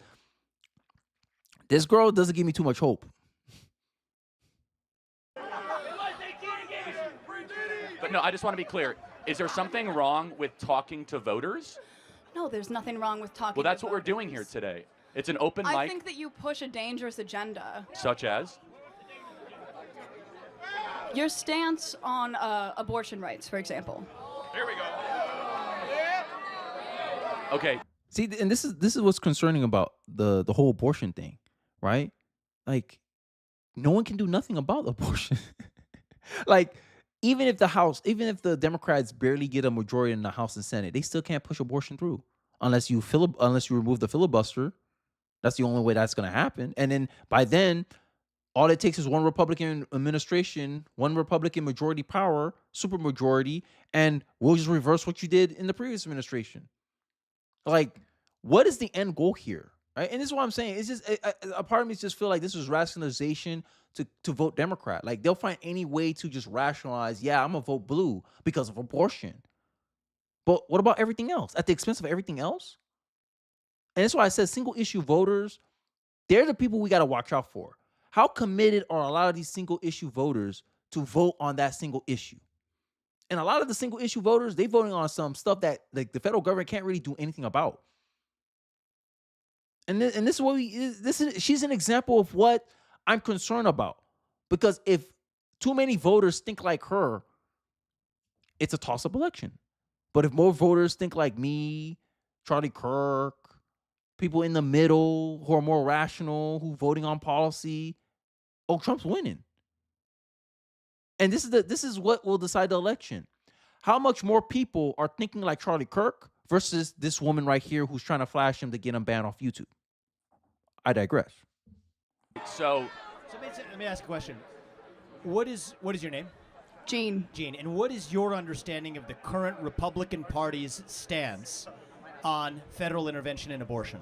this girl doesn't give me too much hope. But no, I just want to be clear. Is there something wrong with talking to voters? no, there's nothing wrong with talking. Well, that's to what we're doing voters. here today. It's an open mic. I think that you push a dangerous agenda. Such as? Your stance on abortion rights, for example. Here we go. Okay. See, and this is what's concerning about the whole abortion thing, right? Like, no one can do nothing about abortion. Like, even if the Democrats barely get a majority in the House and Senate, they still can't push abortion through unless you remove the filibuster. That's the only way that's going to happen. And then by then, all it takes is one Republican administration, one Republican majority power, supermajority, and we'll just reverse what you did in the previous administration. Like, what is the end goal here? Right? And this is what I'm saying. It's just a part of me just feel like this was rationalization to vote Democrat. Like, they'll find any way to just rationalize, yeah, I'm gonna vote blue because of abortion. But what about everything else? At the expense of everything else? And that's why I said single issue voters, they're the people we gotta watch out for. How committed are a lot of these single issue voters to vote on that single issue? And a lot of the single issue voters, they voting on some stuff that like the federal government can't really do anything about. And this is what she's an example of what I'm concerned about. Because if too many voters think like her, it's a toss-up election. But if more voters think like me, Charlie Kirk, people in the middle who are more rational, who voting on policy, Trump's winning. And this is what will decide the election. How much more people are thinking like Charlie Kirk versus this woman right here who's trying to flash him to get him banned off YouTube? I digress. So let me ask a question. What is your name? Gene. Gene. And what is your understanding of the current Republican Party's stance on federal intervention in abortion?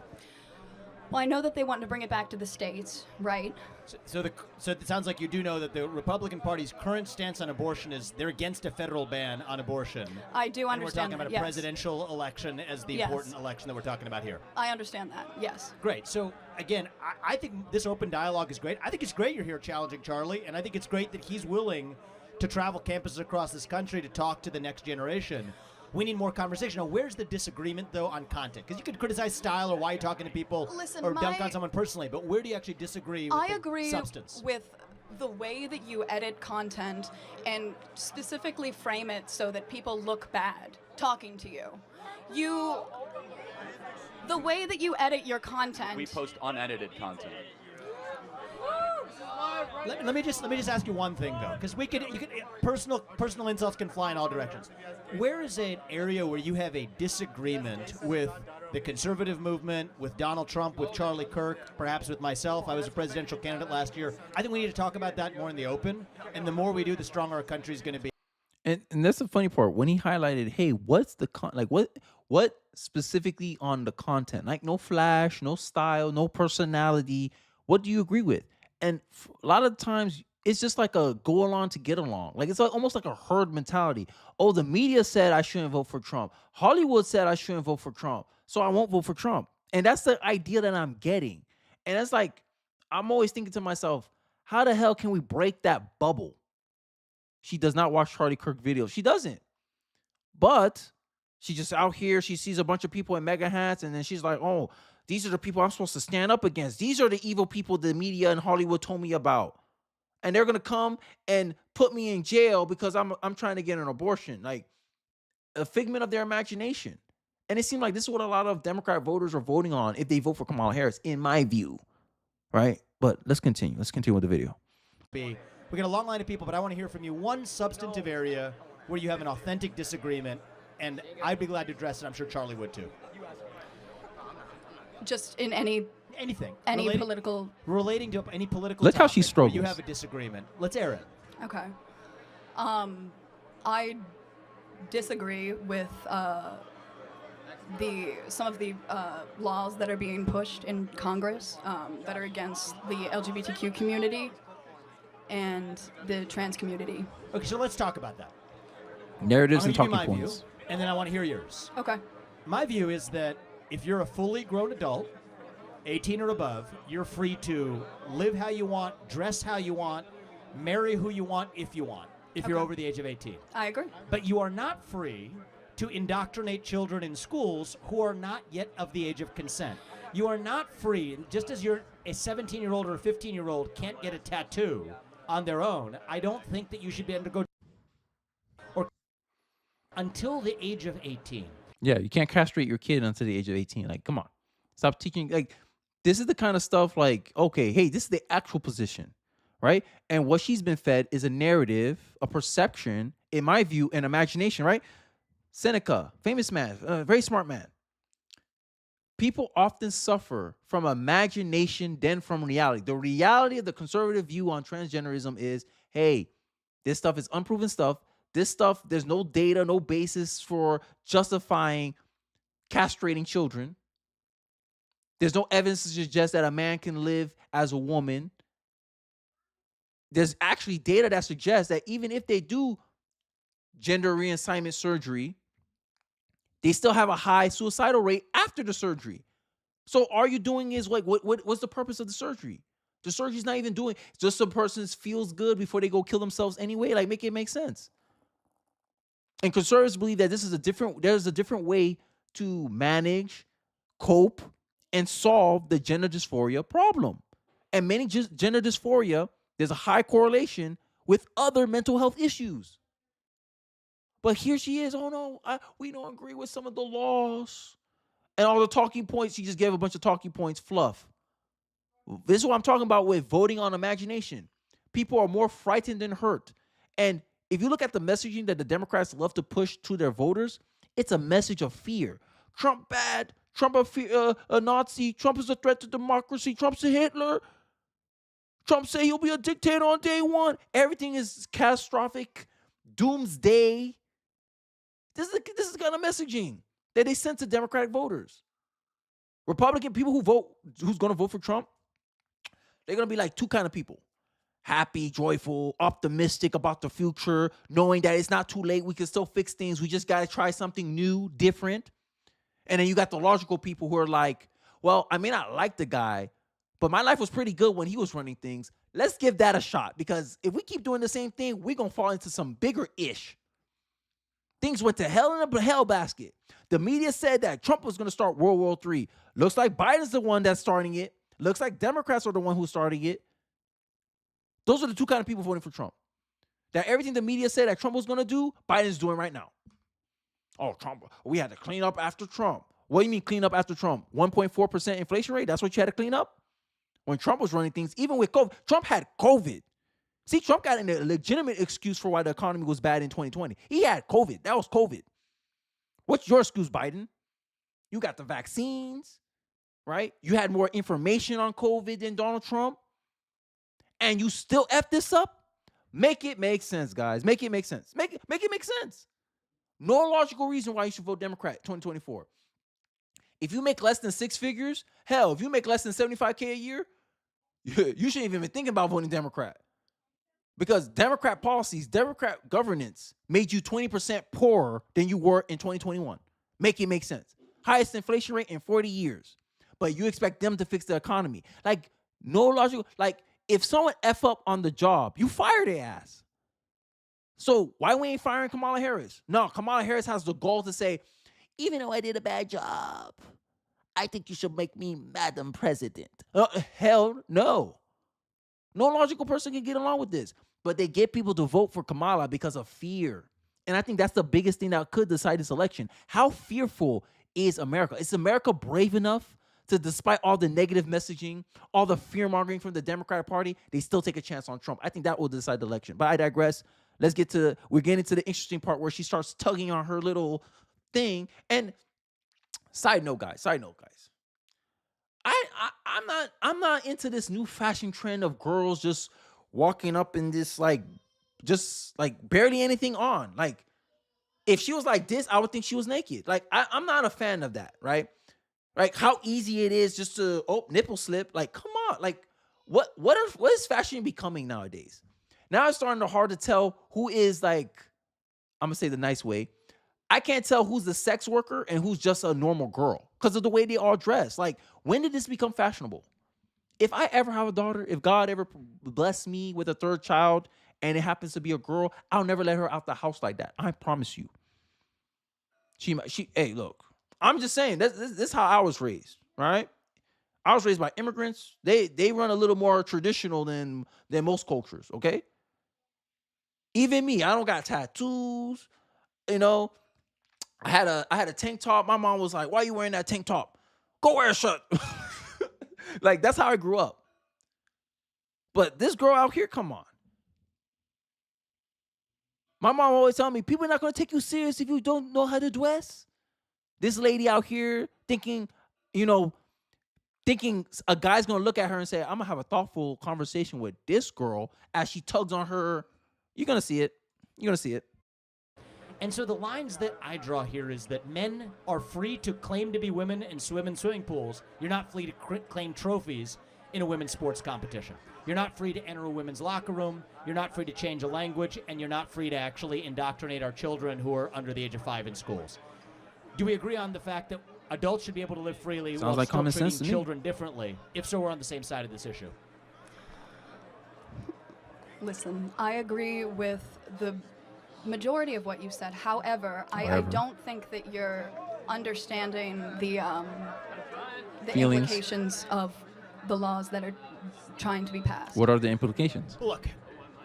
Well, I know that they want to bring it back to the states, right? So it sounds like you do know that the Republican Party's current stance on abortion is they're against a federal ban on abortion. I do And we're understand talking about that, a yes. presidential election as the Yes. important election that we're talking about here. I understand that, yes. Great. So, again, I think this open dialogue is great. I think it's great you're here challenging Charlie, and I think it's great that he's willing to travel campuses across this country to talk to the next generation. We need more conversation. Now, where's the disagreement, though, on content? Because you could criticize style or why you're talking to people Listen, or dunk on someone personally, but where do you actually disagree with I the agree substance? with the way that you edit content and specifically frame it so that people look bad talking to you. The way that you edit your content. we post unedited content. Let me just ask you one thing though, because personal insults can fly in all directions. Where is an area where you have a disagreement with the conservative movement, with Donald Trump, with Charlie Kirk, perhaps with myself? I was a presidential candidate last year. I think we need to talk about that more in the open, and the more we do, the stronger our country is going to be. And that's the funny part when he highlighted, hey, what's the what specifically on the content? Like no flash, no style, no personality. What do you agree with? And a lot of times it's just like a go along to get along. Like it's almost like a herd mentality. Oh, the media said I shouldn't vote for Trump. Hollywood said I shouldn't vote for Trump, so I won't vote for Trump. And that's the idea that I'm getting. And it's like I'm always thinking to myself, how the hell can we break that bubble? She does not watch Charlie Kirk videos. She doesn't. But she's just out here. She sees a bunch of people in mega hats, and then she's like, oh, these are the people I'm supposed to stand up against. These are the evil people the media and Hollywood told me about. And they're going to come and put me in jail because I'm trying to get an abortion. Like a figment of their imagination. And it seemed like this is what a lot of Democrat voters are voting on if they vote for Kamala Harris, in my view. Right? But let's continue. Let's continue with the video. We got a long line of people, but I want to hear from you. One substantive area where you have an authentic disagreement, and I'd be glad to address it. I'm sure Charlie would too. Just in Anything. political. Relating to any political Look how topic she where struggles. you have a disagreement. Let's air it. Okay. I disagree with some of the laws that are being pushed in Congress that are against the LGBTQ community and the trans community. Okay, so let's talk about that. Narratives I'm and gonna give talking you my points. view, and then I want to hear yours. Okay. My view is that if you're a fully grown adult, 18 or above, you're free to live how you want, dress how you want, marry who you want if you want, if you're Okay. over the age of 18. I agree. But you are not free to indoctrinate children in schools who are not yet of the age of consent. You are not free, just as you're a 17-year-old or a 15-year-old can't get a tattoo on their own, I don't think that you should be able to go or until the age of 18. Yeah, you can't castrate your kid until the age of 18. Like, come on. Stop teaching. Like, this is the kind of stuff like, okay, hey, this is the actual position, right? And what she's been fed is a narrative, a perception, in my view, an imagination, right? Seneca, famous man, very smart man. People often suffer from imagination than from reality. The reality of the conservative view on transgenderism is, hey, this stuff is unproven stuff. This stuff, there's no data, no basis for justifying castrating children. There's no evidence to suggest that a man can live as a woman. There's actually data that suggests that even if they do gender reassignment surgery, they still have a high suicidal rate after the surgery. So all you're doing is like, what's the purpose of the surgery? The surgery's not even doing, just so the person feels good before they go kill themselves anyway. Like, make it make sense. And conservatives believe that there's a different way to manage, cope, and solve the gender dysphoria problem. And many gender dysphoria, there's a high correlation with other mental health issues. But here she is, oh no, we don't agree with some of the laws. And all the talking points, she just gave a bunch of talking points, fluff. This is what I'm talking about with voting on imagination. People are more frightened than hurt. And if you look at the messaging that the Democrats love to push to their voters, it's a message of fear. Trump bad. Trump a Nazi. Trump is a threat to democracy. Trump's a Hitler. Trump say he'll be a dictator on day one. Everything is catastrophic. Doomsday. This is the kind of messaging that they send to Democratic voters. Republican people who's going to vote for Trump, they're going to be like two kind of people. Happy, joyful, optimistic about the future, knowing that it's not too late. We can still fix things. We just got to try something new, different. And then you got the logical people who are like, well, I may not like the guy, but my life was pretty good when he was running things. Let's give that a shot, because if we keep doing the same thing, we're going to fall into some bigger ish. Things went to hell in a hell basket. The media said that Trump was going to start World War III. Looks like Biden's the one that's starting it. Looks like Democrats are the one who's starting it. Those are the two kind of people voting for Trump. That everything the media said that Trump was going to do, Biden's doing right now. Oh, Trump, we had to clean up after Trump. What do you mean clean up after Trump? 1.4% inflation rate? That's what you had to clean up? When Trump was running things, even with COVID, Trump had COVID. See, Trump got a legitimate excuse for why the economy was bad in 2020. He had COVID. That was COVID. What's your excuse, Biden? You got the vaccines, right? You had more information on COVID than Donald Trump. And you still F this up? Make it make sense, guys. Make it make sense. Make it make sense. No logical reason why you should vote Democrat 2024. If you make less than six figures, hell, if you make less than $75K a year, you shouldn't even be thinking about voting Democrat. Because Democrat policies, Democrat governance made you 20% poorer than you were in 2021. Make it make sense. Highest inflation rate in 40 years. But you expect them to fix the economy. Like, no logical, like, if someone F up on the job, you fire their ass. So why we ain't firing Kamala Harris? No, Kamala Harris has the goal to say, even though I did a bad job, I think you should make me Madam President. Hell no. No logical person can get along with this. But they get people to vote for Kamala because of fear. And I think that's the biggest thing that could decide this election. How fearful is America? Is America brave enough to, despite all the negative messaging, all the fear-mongering from the Democratic Party, they still take a chance on Trump? I think that will decide the election. But I digress. We're getting to the interesting part where she starts tugging on her little thing. And side note, guys. I'm not into this new fashion trend of girls just walking up in this just barely anything on. Like, if she was like this, I would think she was naked. Like, I'm not a fan of that, right? Like, how easy it is just to nipple slip. Like, come on. Like, what is fashion becoming nowadays? Now it's starting to hard to tell who is, like, I'm gonna say the nice way, I can't tell who's the sex worker and who's just a normal girl because of the way they all dress. Like, when did this become fashionable? If I ever have a daughter, if God ever bless me with a third child and it happens to be a girl, I'll never let her out the house like that. I promise you. Hey, look, I'm just saying, this is how I was raised, right? I was raised by immigrants. They run a little more traditional than most cultures, okay? Even me, I don't got tattoos, you know. I had a tank top. My mom was like, "Why are you wearing that tank top? Go wear a shirt." Like, that's how I grew up. But this girl out here, come on. My mom always tell me, people are not going to take you serious if you don't know how to dress. This lady out here thinking a guy's going to look at her and say, I'm going to have a thoughtful conversation with this girl as she tugs on her. You're going to see it. You're going to see it. And so the lines that I draw here is that men are free to claim to be women and swim in swimming pools. You're not free to claim trophies in a women's sports competition. You're not free to enter a women's locker room. You're not free to change a language. And you're not free to actually indoctrinate our children who are under the age of 5 in schools. Do we agree on the fact that adults should be able to live freely while like still common sense treating to me. children differently? If so, we're on the same side of this issue. Listen, I agree with the majority of what you said. However, I don't think that you're understanding the Feelings. implications of the laws that are trying to be passed. What are the implications? Look,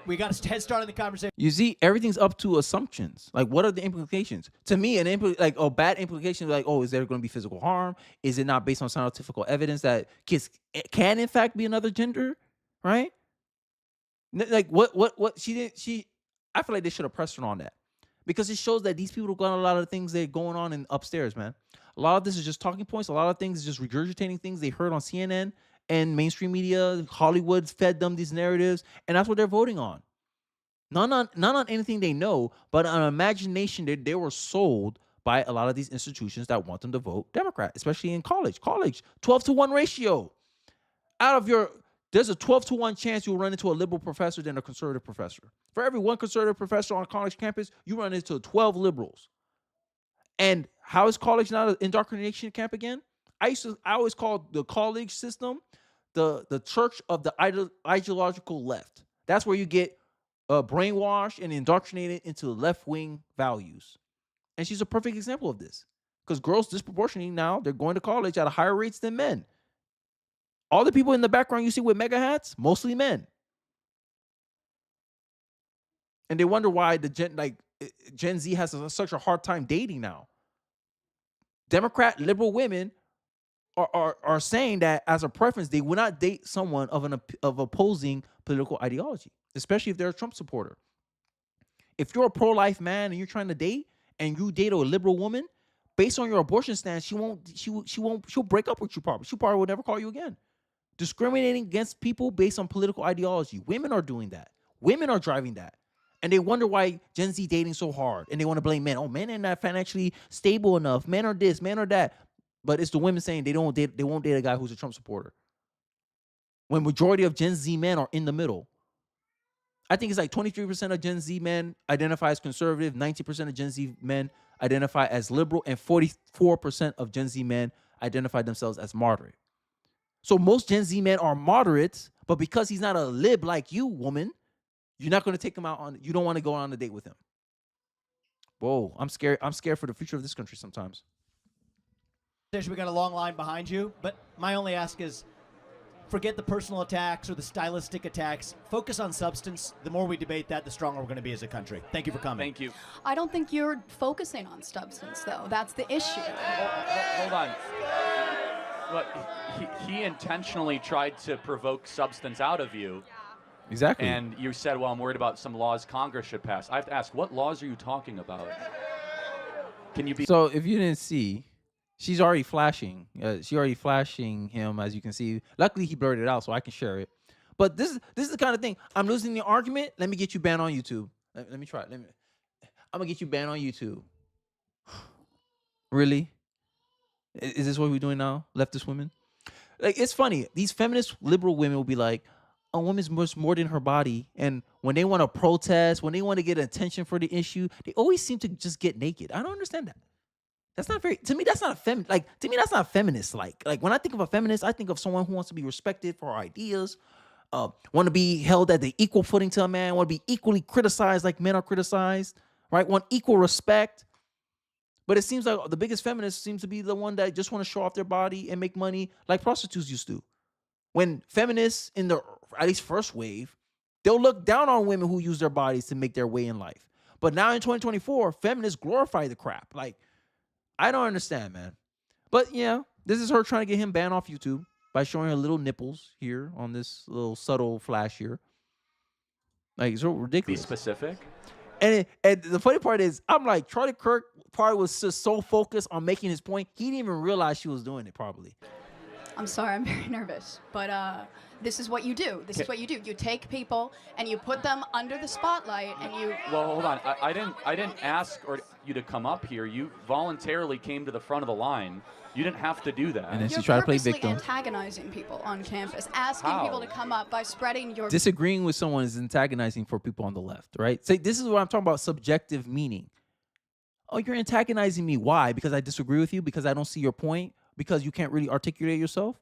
we got a head start on the conversation. You see, everything's up to assumptions. Like, what are the implications? To me, bad implication, like, is there going to be physical harm? Is it not based on scientific evidence that kids can, in fact, be another gender? Right? Like, what? She didn't. I feel like they should have pressed her on that because it shows that these people got a lot of things that are going on in upstairs, man. A lot of this is just talking points. A lot of things is just regurgitating things they heard on CNN and mainstream media. Hollywood fed them these narratives, and that's what they're voting on. Not on anything they know, but on imagination that they were sold by a lot of these institutions that want them to vote Democrat, especially in college. College, 12-to-1 ratio. There's a 12-to-1 chance you'll run into a liberal professor than a conservative professor. For every one conservative professor on a college campus, you run into 12 liberals. And how is college not an indoctrination camp again? I always call the college system the church of the ideological left. That's where you get brainwashed and indoctrinated into left-wing values. And she's a perfect example of this. Because girls disproportionately now, they're going to college at a higher rates than men. All the people in the background you see with mega hats, mostly men. And they wonder why Gen Z has such a hard time dating now. Democrat liberal women are saying that as a preference, they would not date someone of opposing political ideology, especially if they're a Trump supporter. If you're a pro-life man and you're trying to date and you date a liberal woman, based on your abortion stance, she'll break up with you probably. She probably will never call you again. Discriminating against people based on political ideology. Women are doing that. Women are driving that. And they wonder why Gen Z dating so hard. And they want to blame men. Oh, men are not financially stable enough. Men are this, men are that. But it's the women saying they won't date a guy who's a Trump supporter. When majority of Gen Z men are in the middle. I think it's like 23% of Gen Z men identify as conservative, 90% of Gen Z men identify as liberal, and 44% of Gen Z men identify themselves as moderate. So most Gen Z men are moderates, but because he's not a lib like you, woman, you're not going to take him out you don't want to go on a date with him. Whoa, I'm scared. I'm scared for the future of this country sometimes. We got a long line behind you, but my only ask is, forget the personal attacks or the stylistic attacks. Focus on substance. The more we debate that, the stronger we're going to be as a country. Thank you for coming. Thank you. I don't think you're focusing on substance, though. That's the issue. Hold on. But he intentionally tried to provoke substance out of you. Exactly. And you said, well, I'm worried about some laws Congress should pass. I have to ask, what laws are you talking about? Can you be... So if you didn't see, she's already flashing. She's already flashing him, as you can see. Luckily, he blurred it out, so I can share it. But this is the kind of thing. I'm losing the argument. Let me get you banned on YouTube. Let me try it. I'm going to get you banned on YouTube. Really? Is this what we're doing now? Leftist women? Like, it's funny. These feminist liberal women will be like, a woman's much more than her body. And when they want to protest, when they want to get attention for the issue, they always seem to just get naked. I don't understand that. That's not very, to me, that's not that's not feminist. Like when I think of a feminist, I think of someone who wants to be respected for her ideas, want to be held at the equal footing to a man, want to be equally criticized like men are criticized, right? Want equal respect. But it seems like the biggest feminist seems to be the one that just want to show off their body and make money like prostitutes used to. When feminists in the, at least first wave, they'll look down on women who use their bodies to make their way in life. But now in 2024, feminists glorify the crap. Like, I don't understand, man. But yeah, this is her trying to get him banned off YouTube by showing her little nipples here on this little subtle flash here. Like, it's so ridiculous. Be specific. And the funny part is, I'm like, Charlie Kirk probably was just so focused on making his point, he didn't even realize she was doing it probably. I'm sorry, I'm very nervous, but this is what you do. This is what you do. You take people and you put them under the spotlight, and you. Well, hold on. I didn't ask you to come up here. You voluntarily came to the front of the line. You didn't have to do that. And then You're she tried to play purposely victim. Antagonizing people on campus, asking How? people to come up by spreading your. Disagreeing with someone is antagonizing for people on the left, right? So this is what I'm talking about, subjective meaning. Oh, you're antagonizing me. Why? Because I disagree with you? Because I don't see your point? Because you can't really articulate yourself?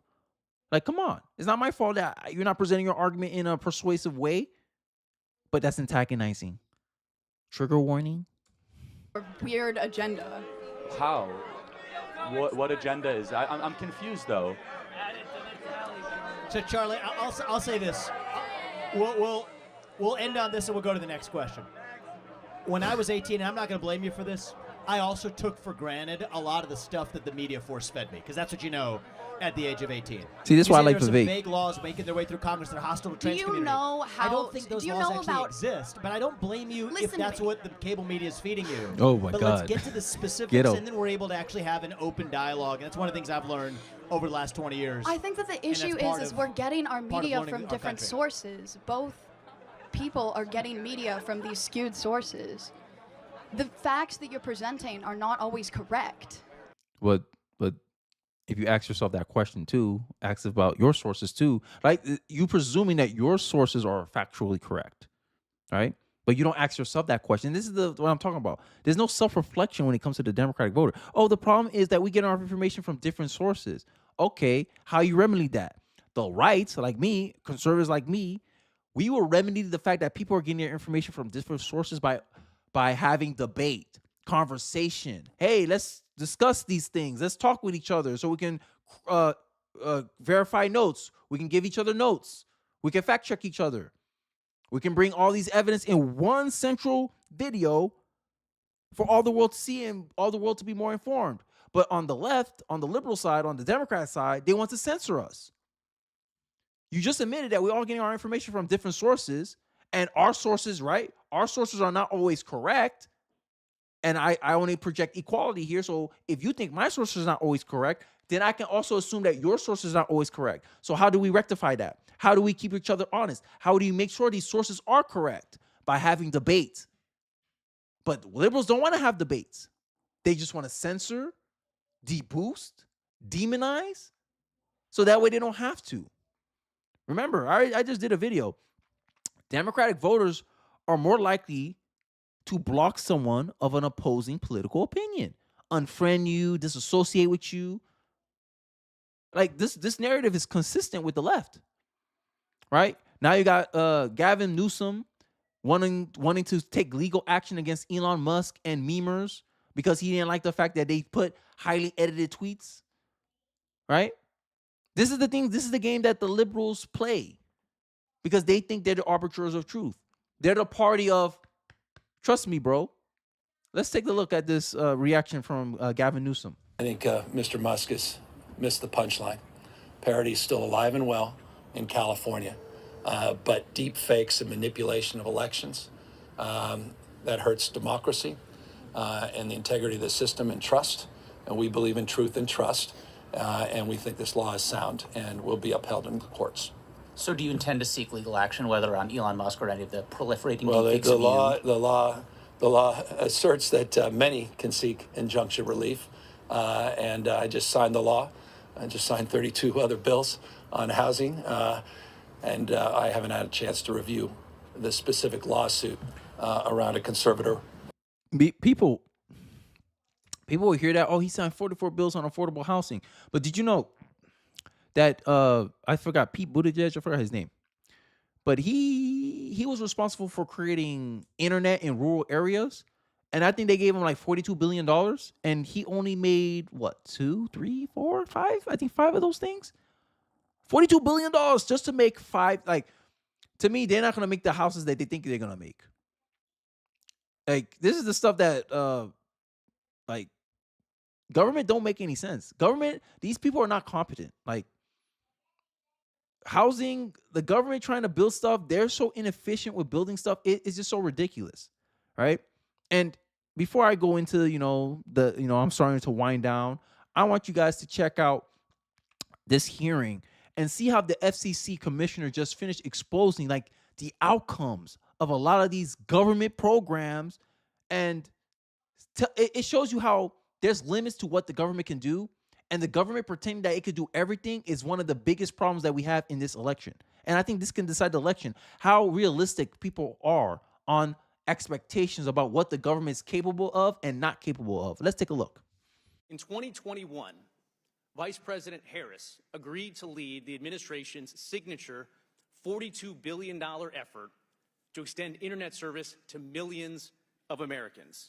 Like, come on. It's not my fault that you're not presenting your argument in a persuasive way, but that's antagonizing. Trigger warning? Weird agenda. How? What agenda is that? I'm confused, though. So, Charlie, I'll say this. We'll end on this and we'll go to the next question. When I was 18, and I'm not going to blame you for this, I also took for granted a lot of the stuff that the media force-fed me, because that's what you know. at the age of 18. See, this is You why I say like there's some debate. vague laws making their way through Congress that are hostile to Do trans you community. know I how? don't think those do you laws know actually about? exist, but I don't blame you if Listen to that's me. what the cable media is feeding you. Oh, my but God. let's get to the specifics, Get 'em. and then we're able to actually have an open dialogue. And that's one of the things I've learned over the last 20 years. I think that the issue is we're getting our part of media learning from our different country. sources. Both people are getting media from these skewed sources. The facts that you're presenting are not always correct. But if you ask yourself that question too, ask about your sources too, right? You presuming that your sources are factually correct, right? But you don't ask yourself that question. This is what I'm talking about. There's no self-reflection when it comes to the Democratic voter. Oh, the problem is that we get our information from different sources. Okay, how you remedy that? The rights, like me, conservatives like me, we will remedy the fact that people are getting their information from different sources by having debate, conversation. Hey, let's discuss these things. Let's talk with each other so we can verify notes. We can give each other notes. We can fact check each other. We can bring all these evidence in one central video for all the world to see and all the world to be more informed. But on the left, on the liberal side, on the Democrat side, they want to censor us. You just admitted that we're all getting our information from different sources, and our sources, right? Our sources are not always correct. And I only project equality here. So if you think my source is not always correct, then I can also assume that your source is not always correct. So how do we rectify that? How do we keep each other honest? How do you make sure these sources are correct? By having debate. But liberals don't want to have debates. They just want to censor, deboost, demonize, so that way they don't have to. Remember, I just did a video. Democratic voters are more likely to block someone of an opposing political opinion, unfriend you, disassociate with you. Like this narrative is consistent with the left, right? Now you got Gavin Newsom wanting to take legal action against Elon Musk and memers because he didn't like the fact that they put highly edited tweets, right? This is the thing. This is the game that the liberals play because they think they're the arbiters of truth. They're the party of, trust me, bro. Let's take a look at this reaction from Gavin Newsom. I think Mr. Musk has missed the punchline. Parity is still alive and well in California, but deep fakes and manipulation of elections, that hurts democracy and the integrity of the system and trust. And we believe in truth and trust, and we think this law is sound and will be upheld in the courts. So do you intend to seek legal action, whether on Elon Musk or any of the proliferating Well, deepfakes the law asserts that many can seek injunction relief, and I just signed the law. I just signed 32 other bills on housing, and I haven't had a chance to review the specific lawsuit around a conservator. People will hear that, oh, he signed 44 bills on affordable housing. But did you know that, I forgot, Pete Buttigieg, I forgot his name. But he was responsible for creating internet in rural areas. And I think they gave him like $42 billion. And he only made, what, 2, 3, 4, 5? I think 5 of those things. $42 billion just to make 5. Like, to me, they're not going to make the houses that they think they're going to make. Like, this is the stuff that, like, government don't make any sense. Government, these people are not competent. Like, housing, the government trying to build stuff, they're so inefficient with building stuff. It's just so ridiculous, right? And before I go into, I'm starting to wind down, I want you guys to check out this hearing and see how the FCC commissioner just finished exposing like the outcomes of a lot of these government programs. And it shows you how there's limits to what the government can do. And the government pretending that it could do everything is one of the biggest problems that we have in this election. And I think this can decide the election, how realistic people are on expectations about what the government is capable of and not capable of. Let's take a look. In 2021, Vice President Harris agreed to lead the administration's signature $42 billion effort to extend internet service to millions of Americans.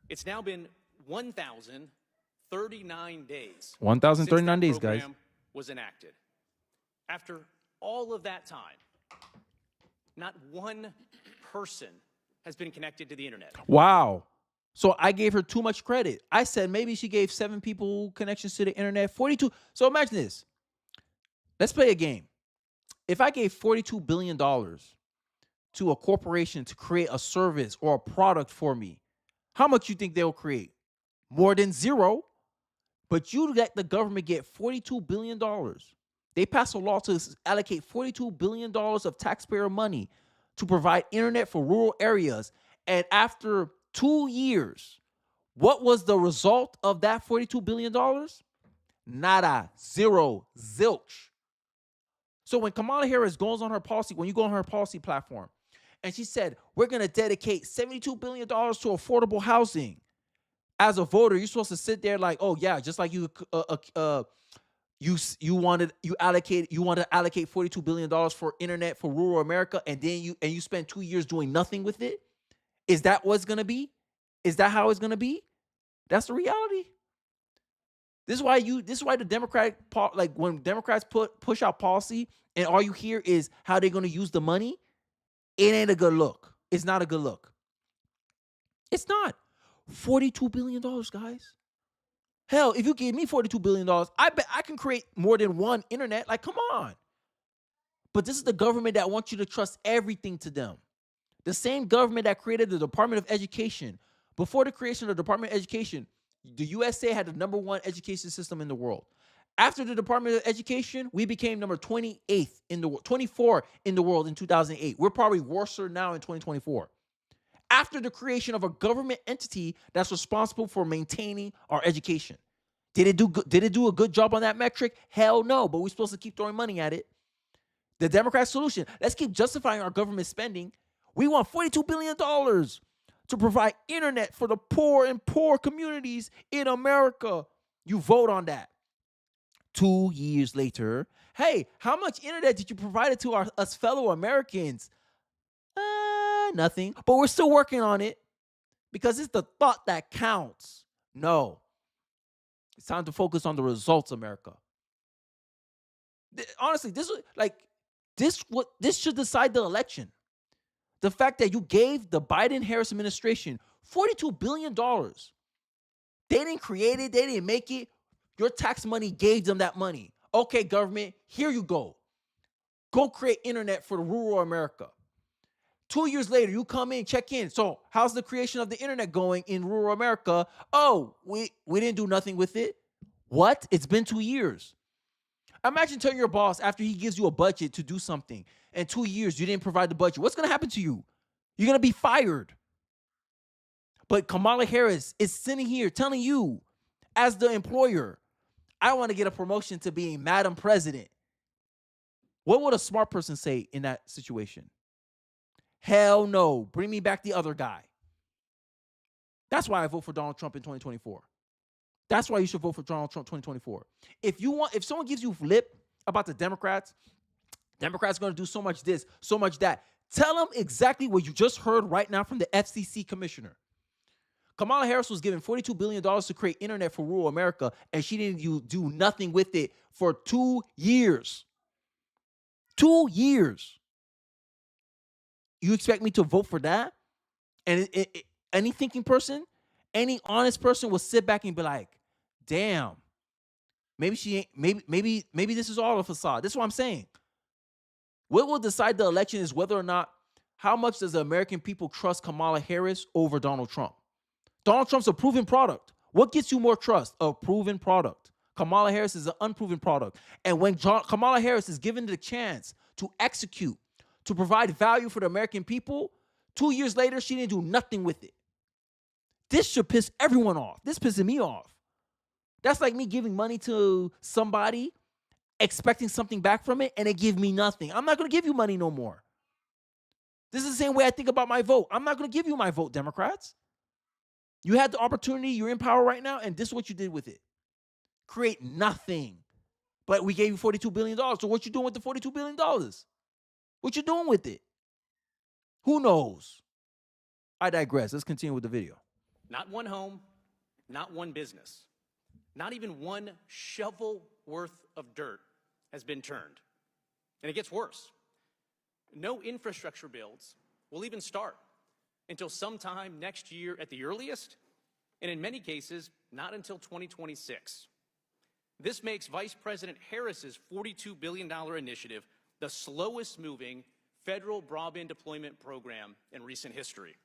It's now been 1,039 days. 1,039 days, guys. Program was enacted. After all of that time, not one person has been connected to the internet. Wow. So I gave her too much credit. I said maybe she gave 7 people connections to the internet, 42. So imagine this. Let's play a game. If I gave $42 billion to a corporation to create a service or a product for me, how much you think they'll create? More than zero. But you let the government get $42 billion. They passed a law to allocate $42 billion of taxpayer money to provide internet for rural areas. And after 2 years, what was the result of that $42 billion? Nada, zero, zilch. So when Kamala Harris goes on her policy, when you go on her policy platform, and she said, we're going to dedicate $72 billion to affordable housing. As a voter, you're supposed to sit there like, oh yeah, just like you want to allocate $42 billion for internet for rural America, and then you spend 2 years doing nothing with it. Is that what's gonna be? Is that how it's gonna be? That's the reality. This is why the Democratic like when Democrats push out policy and all you hear is how they're gonna use the money. It ain't a good look. It's not a good look. It's not. $42 billion, guys. Hell, if you give me $42 billion, I bet I can create more than one internet. Like, come on. But this is the government that wants you to trust everything to them. The same government that created the Department of Education. Before the creation of the Department of Education, the USA had the #1 education system in the world. After the Department of Education, we became number 28th in the world, 24 in the world in 2008. We're probably worse now in 2024. After the creation of a government entity that's responsible for maintaining our education. Did it do a good job on that metric? Hell no, but we're supposed to keep throwing money at it. The Democrat solution, let's keep justifying our government spending. We want $42 billion to provide internet for the poor and poor communities in America. You vote on that. 2 years later, hey, how much internet did you provide to us fellow Americans? Nothing, but we're still working on it because it's the thought that counts. No, it's time to focus on the results, America. Honestly, this should decide the election. The fact that you gave the Biden-Harris administration $42 billion. They didn't create it. They didn't make it. Your tax money gave them that money. Okay, government, here you go. Go create internet for the rural America. 2 years later, you come in, check in. So how's the creation of the internet going in rural America? Oh, we didn't do nothing with it. What? It's been 2 years. Imagine telling your boss after he gives you a budget to do something, and 2 years you didn't provide the budget. What's going to happen to you? You're going to be fired. But Kamala Harris is sitting here telling you, as the employer, I want to get a promotion to being Madam President. What would a smart person say in that situation? Hell no. Bring me back the other guy. That's why I vote for Donald Trump in 2024. That's why you should vote for Donald Trump 2024. If someone gives you lip about the Democrats are going to do so much this, so much that, tell them exactly what you just heard right now from the FCC commissioner. Kamala Harris was given $42 billion to create internet for rural America, and she didn't do nothing with it for 2 years. 2 years. You expect me to vote for that? And any thinking person, any honest person will sit back and be like, damn, maybe she ain't, maybe this is all a facade. This is what I'm saying. What will decide the election is whether or not, how much does the American people trust Kamala Harris over Donald Trump? Donald Trump's a proven product. What gets you more trust? A proven product. Kamala Harris is an unproven product. And when Kamala Harris is given the chance to execute, to provide value for the American people, 2 years later, she didn't do nothing with it. This should piss everyone off. This pissing me off. That's like me giving money to somebody, expecting something back from it, and they give me nothing. I'm not going to give you money no more. This is the same way I think about my vote. I'm not going to give you my vote, Democrats. You had the opportunity. You're in power right now, and this is what you did with it. Create nothing. But we gave you $42 billion. So what you doing with the $42 billion? What you doing with it? Who knows? I digress. Let's continue with the video. Not one home, not one business, not even one shovel worth of dirt has been turned. And it gets worse. No infrastructure builds will even start until sometime next year at the earliest, and in many cases, not until 2026. This makes Vice President Harris's $42 billion initiative the slowest moving federal broadband deployment program in recent history.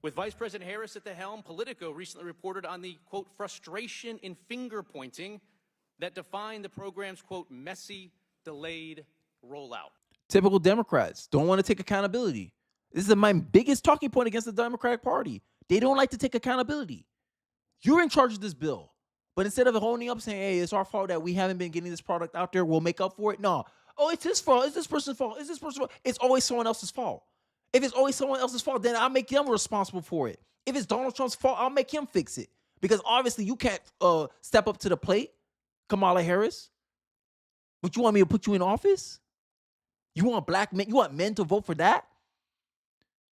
With Vice President Harris at the helm, Politico recently reported on the, quote, frustration in finger pointing that defined the program's, quote, messy, delayed rollout. Typical Democrats don't want to take accountability. This is my biggest talking point against the Democratic Party. They don't like to take accountability. You're in charge of this bill. But instead of holding up saying, hey, it's our fault that we haven't been getting this product out there, we'll make up for it. No. Oh, it's his fault. It's this person's fault. It's this person's fault. It's always someone else's fault. If it's always someone else's fault, then I'll make them responsible for it. If it's Donald Trump's fault, I'll make him fix it. Because obviously you can't step up to the plate, Kamala Harris. But you want me to put you in office? You want black men? You want men to vote for that?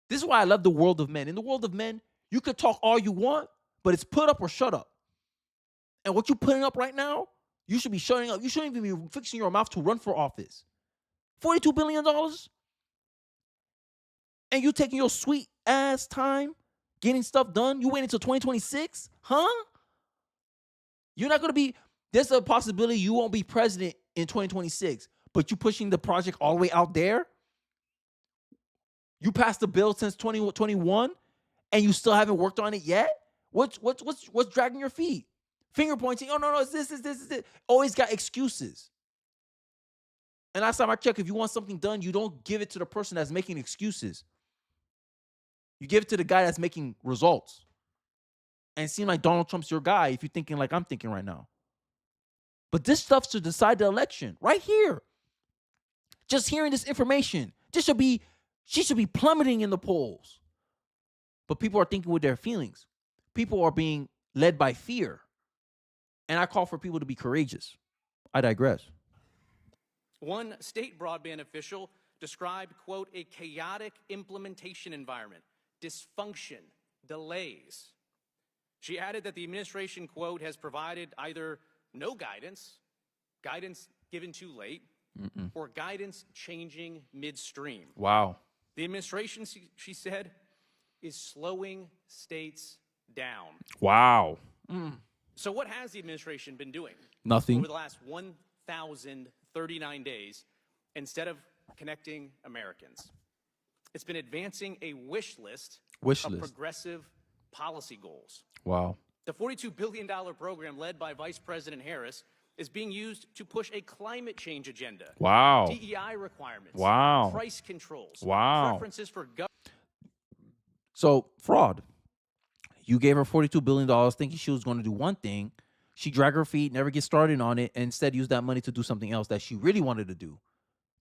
This is why I love the world of men. In the world of men, you could talk all you want, but it's put up or shut up. And what you're putting up right now, you should be shutting up. You shouldn't even be fixing your mouth to run for office. $42 billion? And you taking your sweet ass time getting stuff done? You waiting until 2026? Huh? You're not going to be, there's a possibility you won't be president in 2026, but you pushing the project all the way out there? You passed the bill since 2021 and you still haven't worked on it yet? What's dragging your feet? Finger pointing, oh, no, it's this. Always got excuses. And last time I checked, if you want something done, you don't give it to the person that's making excuses. You give it to the guy that's making results. And it seems like Donald Trump's your guy if you're thinking like I'm thinking right now. But this stuff should decide the election right here. Just hearing this information, she should be plummeting in the polls. But people are thinking with their feelings. People are being led by fear. And I call for people to be courageous. I digress. One state broadband official described, quote, a chaotic implementation environment, dysfunction, delays. She added that the administration, quote, has provided either no guidance, guidance given too late, or guidance changing midstream. Wow. The administration, she said, is slowing states down. Wow. So what has the administration been doing? Nothing. Over the last 1,039 days, instead of connecting Americans, it's been advancing a wish list of progressive policy goals. Wow. The $42 billion program led by Vice President Harris is being used to push a climate change agenda. Wow. DEI requirements. Wow. Price controls. Wow. Preferences for government. So, fraud. You gave her $42 billion thinking she was going to do one thing. She dragged her feet, never get started on it, and instead used that money to do something else that she really wanted to do.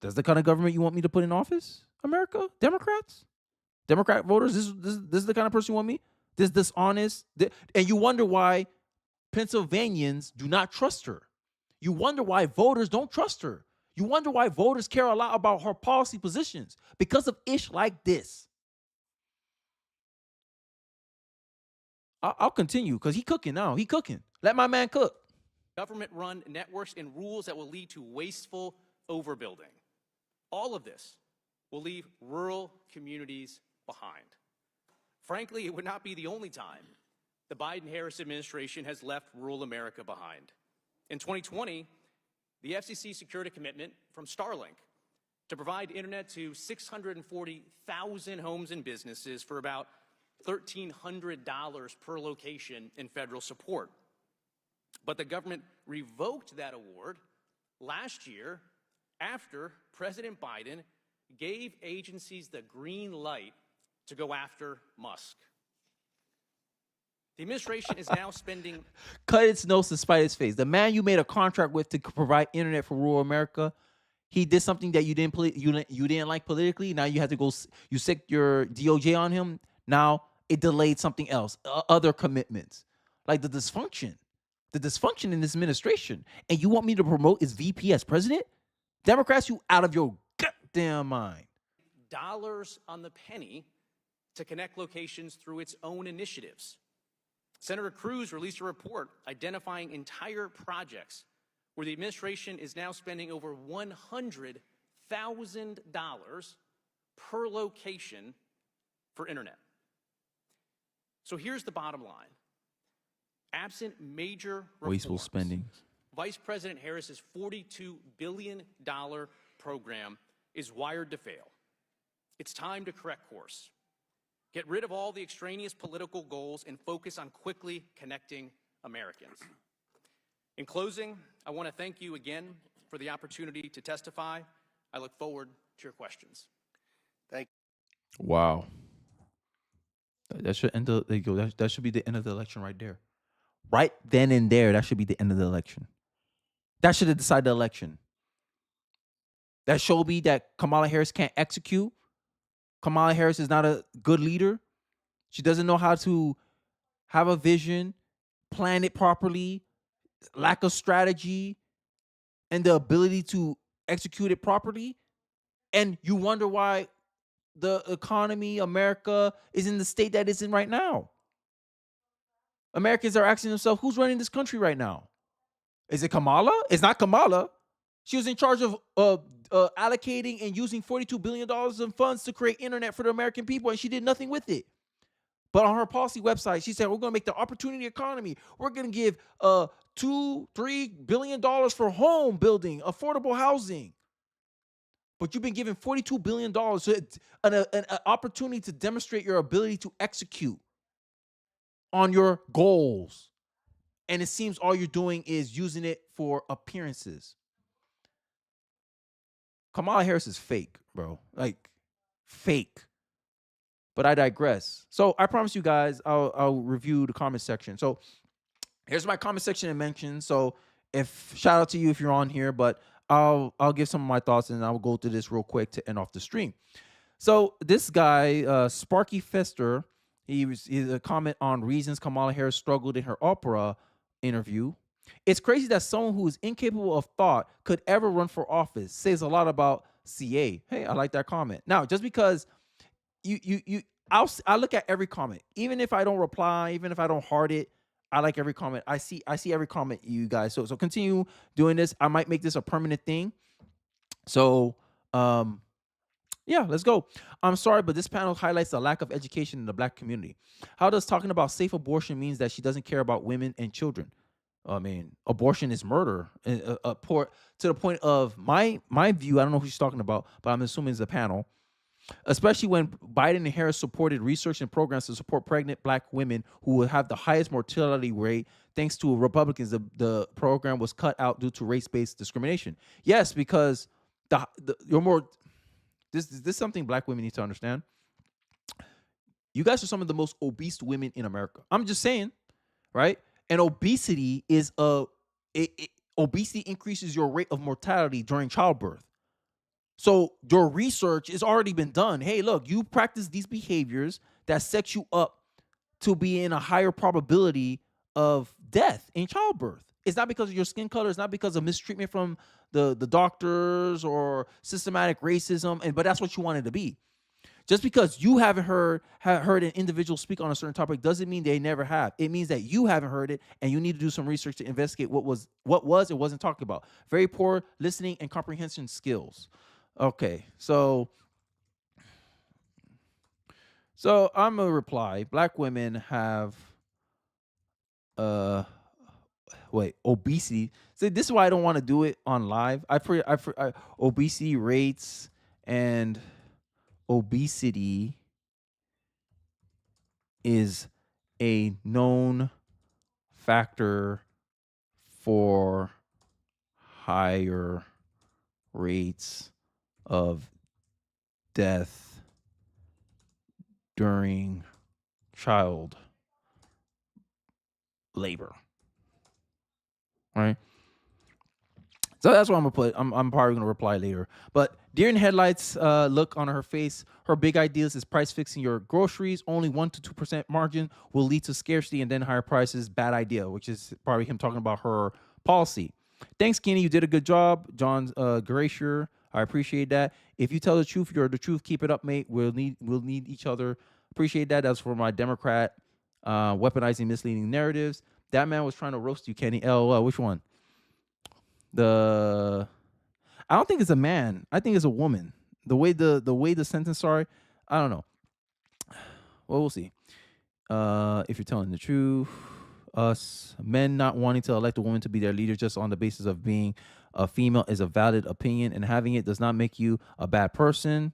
That's the kind of government you want me to put in office? America? Democrats? Democrat voters? This is the kind of person you want me? This dishonest? And you wonder why Pennsylvanians do not trust her. You wonder why voters don't trust her. You wonder why voters care a lot about her policy positions. Because of ish like this. I'll continue because he cooking now. He cooking. Let my man cook. Government-run networks and rules that will lead to wasteful overbuilding. All of this will leave rural communities behind. Frankly, it would not be the only time the Biden-Harris administration has left rural America behind. In 2020, the FCC secured a commitment from Starlink to provide internet to 640,000 homes and businesses for about $1,300 per location in federal support. But the government revoked that award last year after President Biden gave agencies the green light to go after Musk. The administration is now spending... Cut its nose to spite its face. The man you made a contract with to provide internet for rural America, he did something that you didn't like politically. Now you have to go, you sick your DOJ on him. Now it delayed something else, other commitments. Like the dysfunction in this administration. And you want me to promote his VP as president? Democrats, you out of your goddamn mind. Dollars on the penny to connect locations through its own initiatives. Senator Cruz released a report identifying entire projects where the administration is now spending over $100,000 per location for internet. So here's the bottom line. Absent major Wasteful reforms, spending. Vice President Harris's $42 billion program is wired to fail. It's time to correct course. Get rid of all the extraneous political goals and focus on quickly connecting Americans. In closing, I want to thank you again for the opportunity to testify. I look forward to your questions. Wow. That should end the, there you go. That should be the end of the election right there. Right then and there, that should be the end of the election. That should have decided the election. That showed me that Kamala Harris can't execute. Kamala Harris is not a good leader. She doesn't know how to have a vision, plan it properly, lack of strategy, and the ability to execute it properly. And you wonder why the economy, America, is in the state that it's in right now. Americans are asking themselves, who's running this country right now? Is it Kamala? It's not Kamala. She was in charge of allocating and using $42 billion in funds to create internet for the American people, and she did nothing with it. But on her policy website, she said, we're going to make the opportunity economy. We're going to give $2-3 billion for home building, affordable housing. But you've been given $42 billion, so it's an opportunity to demonstrate your ability to execute on your goals. And it seems all you're doing is using it for appearances. Kamala Harris is fake, bro. Like, fake. But I digress. So I promise you guys, I'll review the comment section. So here's my comment section and mentions. So shout out to you if you're on here, but I'll give some of my thoughts and I'll go through this real quick to end off the stream. So this guy, Sparky Fester, he's a comment on reasons Kamala Harris struggled in her Oprah interview. It's crazy that someone who is incapable of thought could ever run for office. Says a lot about CA. Hey, I like that comment. Now, just because I look at every comment, even if I don't reply, even if I don't heart it, I like every comment. I see every comment, you guys. So continue doing this. I might make this a permanent thing. So yeah, let's go. I'm sorry, but this panel highlights the lack of education in the Black community. How does talking about safe abortion means that she doesn't care about women and children? I mean, abortion is murder. To the point of my view, I don't know who she's talking about, but I'm assuming it's a panel. Especially when Biden and Harris supported research and programs to support pregnant Black women who will have the highest mortality rate. Thanks to Republicans, the program was cut out due to race-based discrimination. Yes, because this is something Black women need to understand. You guys are some of the most obese women in America. I'm just saying, right? And obesity is obesity increases your rate of mortality during childbirth. So your research has already been done. Hey, look, you practice these behaviors that set you up to be in a higher probability of death in childbirth. It's not because of your skin color. It's not because of mistreatment from the doctors or systematic racism, but that's what you want it to be. Just because you haven't heard an individual speak on a certain topic doesn't mean they never have. It means that you haven't heard it, and you need to do some research to investigate what was and wasn't talked about. Very poor listening and comprehension skills. Okay, so I'm gonna reply. Black women have obesity. So this is why I don't want to do it on live. Obesity rates and obesity is a known factor for higher rates of death during child labor. All right. So that's what I'm gonna put. I'm probably gonna reply later. But deer in headlights look on her face. Her big ideas is price fixing your groceries. Only 1% to 2% margin will lead to scarcity and then higher prices. Bad idea, which is probably him talking about her policy. Thanks, Kenny. You did a good job. John Gracier, I appreciate that. If you tell the truth, you're the truth. Keep it up, mate. We'll need each other. Appreciate that. That's for my Democrat weaponizing misleading narratives. That man was trying to roast you, Kenny. LOL. Which one? I don't think it's a man. I think it's a woman. The way the sentence. Sorry, I don't know. Well, we'll see. If you're telling the truth, us men not wanting to elect a woman to be their leader just on the basis of being a female is a valid opinion, and having it does not make you a bad person.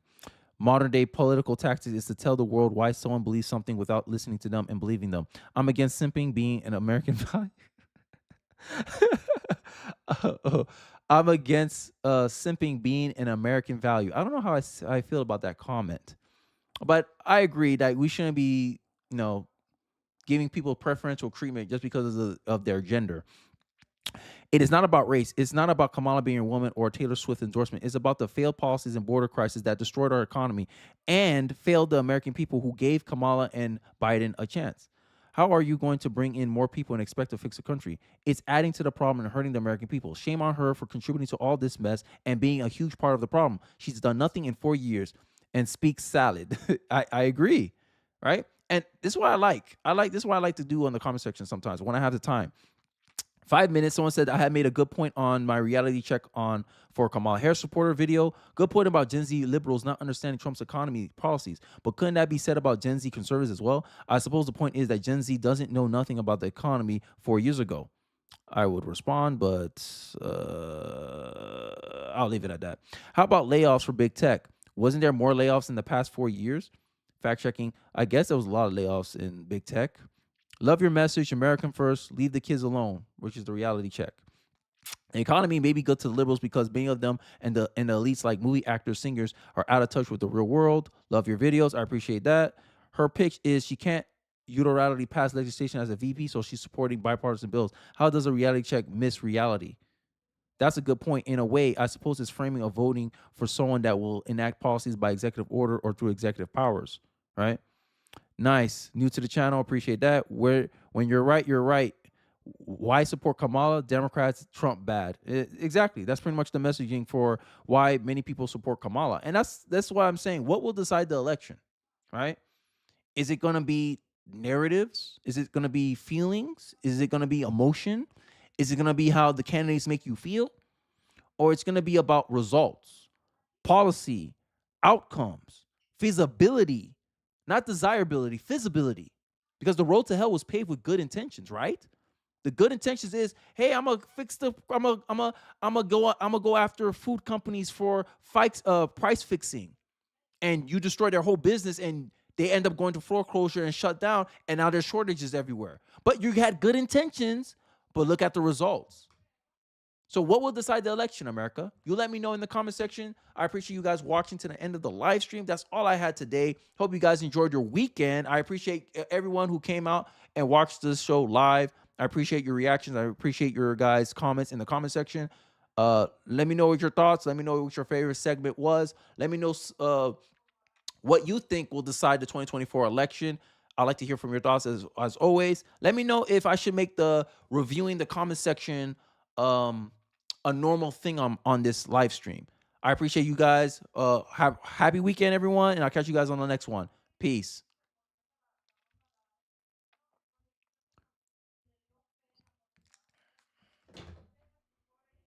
Modern day political tactics is to tell the world why someone believes something without listening to them and believing them. I'm against simping being an American value. I'm against simping being an American value. I don't know how I feel about that comment, but I agree that we shouldn't be, giving people preferential treatment just because of their gender. It is not about race. It's not about Kamala being a woman or Taylor Swift endorsement. It's about the failed policies and border crisis that destroyed our economy and failed the American people who gave Kamala and Biden a chance. How are you going to bring in more people and expect to fix the country? It's adding to the problem and hurting the American people. Shame on her for contributing to all this mess and being a huge part of the problem. She's done nothing in 4 years and speaks salad. I agree, right? And this is what I like. This is what I like to do on the comment section sometimes when I have the time. 5 minutes. Someone said I had made a good point on my reality check on for Kamala Harris supporter video. Good point about Gen Z liberals not understanding Trump's economy policies. But couldn't that be said about Gen Z conservatives as well? I suppose the point is that Gen Z doesn't know nothing about the economy 4 years ago. I would respond, but I'll leave it at that. How about layoffs for big tech? Wasn't there more layoffs in the past 4 years? Fact checking. I guess there was a lot of layoffs in big tech. Love your message, American first, leave the kids alone, which is the reality check. The economy may be good to the liberals because many of them and the elites like movie actors, singers are out of touch with the real world. Love your videos. I appreciate that. Her pitch is she can't unilaterally pass legislation as a VP, so she's supporting bipartisan bills. How does a reality check miss reality? That's a good point. In a way, I suppose it's framing of voting for someone that will enact policies by executive order or through executive powers, right? Nice. New to the channel. Appreciate that. When you're right, you're right. Why support Kamala? Democrats, Trump bad. Exactly. That's pretty much the messaging for why many people support Kamala. And that's why I'm saying what will decide the election, right? Is it going to be narratives? Is it going to be feelings? Is it going to be emotion? Is it going to be how the candidates make you feel? Or it's going to be about results, policy, outcomes, feasibility, not desirability, feasibility. Because the road to hell was paved with good intentions, right? The good intentions is, hey, I'm gonna go after food companies for price fixing, and you destroy their whole business, and they end up going to foreclosure and shut down, and now there's shortages everywhere. But you had good intentions, but look at the results. So what will decide the election, America? You let me know in the comment section. I appreciate you guys watching to the end of the live stream. That's all I had today. Hope you guys enjoyed your weekend. I appreciate everyone who came out and watched this show live. I appreciate your reactions. I appreciate your guys' comments in the comment section. Let me know what your thoughts. Let me know what your favorite segment was. Let me know what you think will decide the 2024 election. I'd like to hear from your thoughts as always. Let me know if I should make the reviewing the comment section a normal thing on this live stream. I appreciate you guys. Have happy weekend, everyone, and I'll catch you guys on the next one. Peace.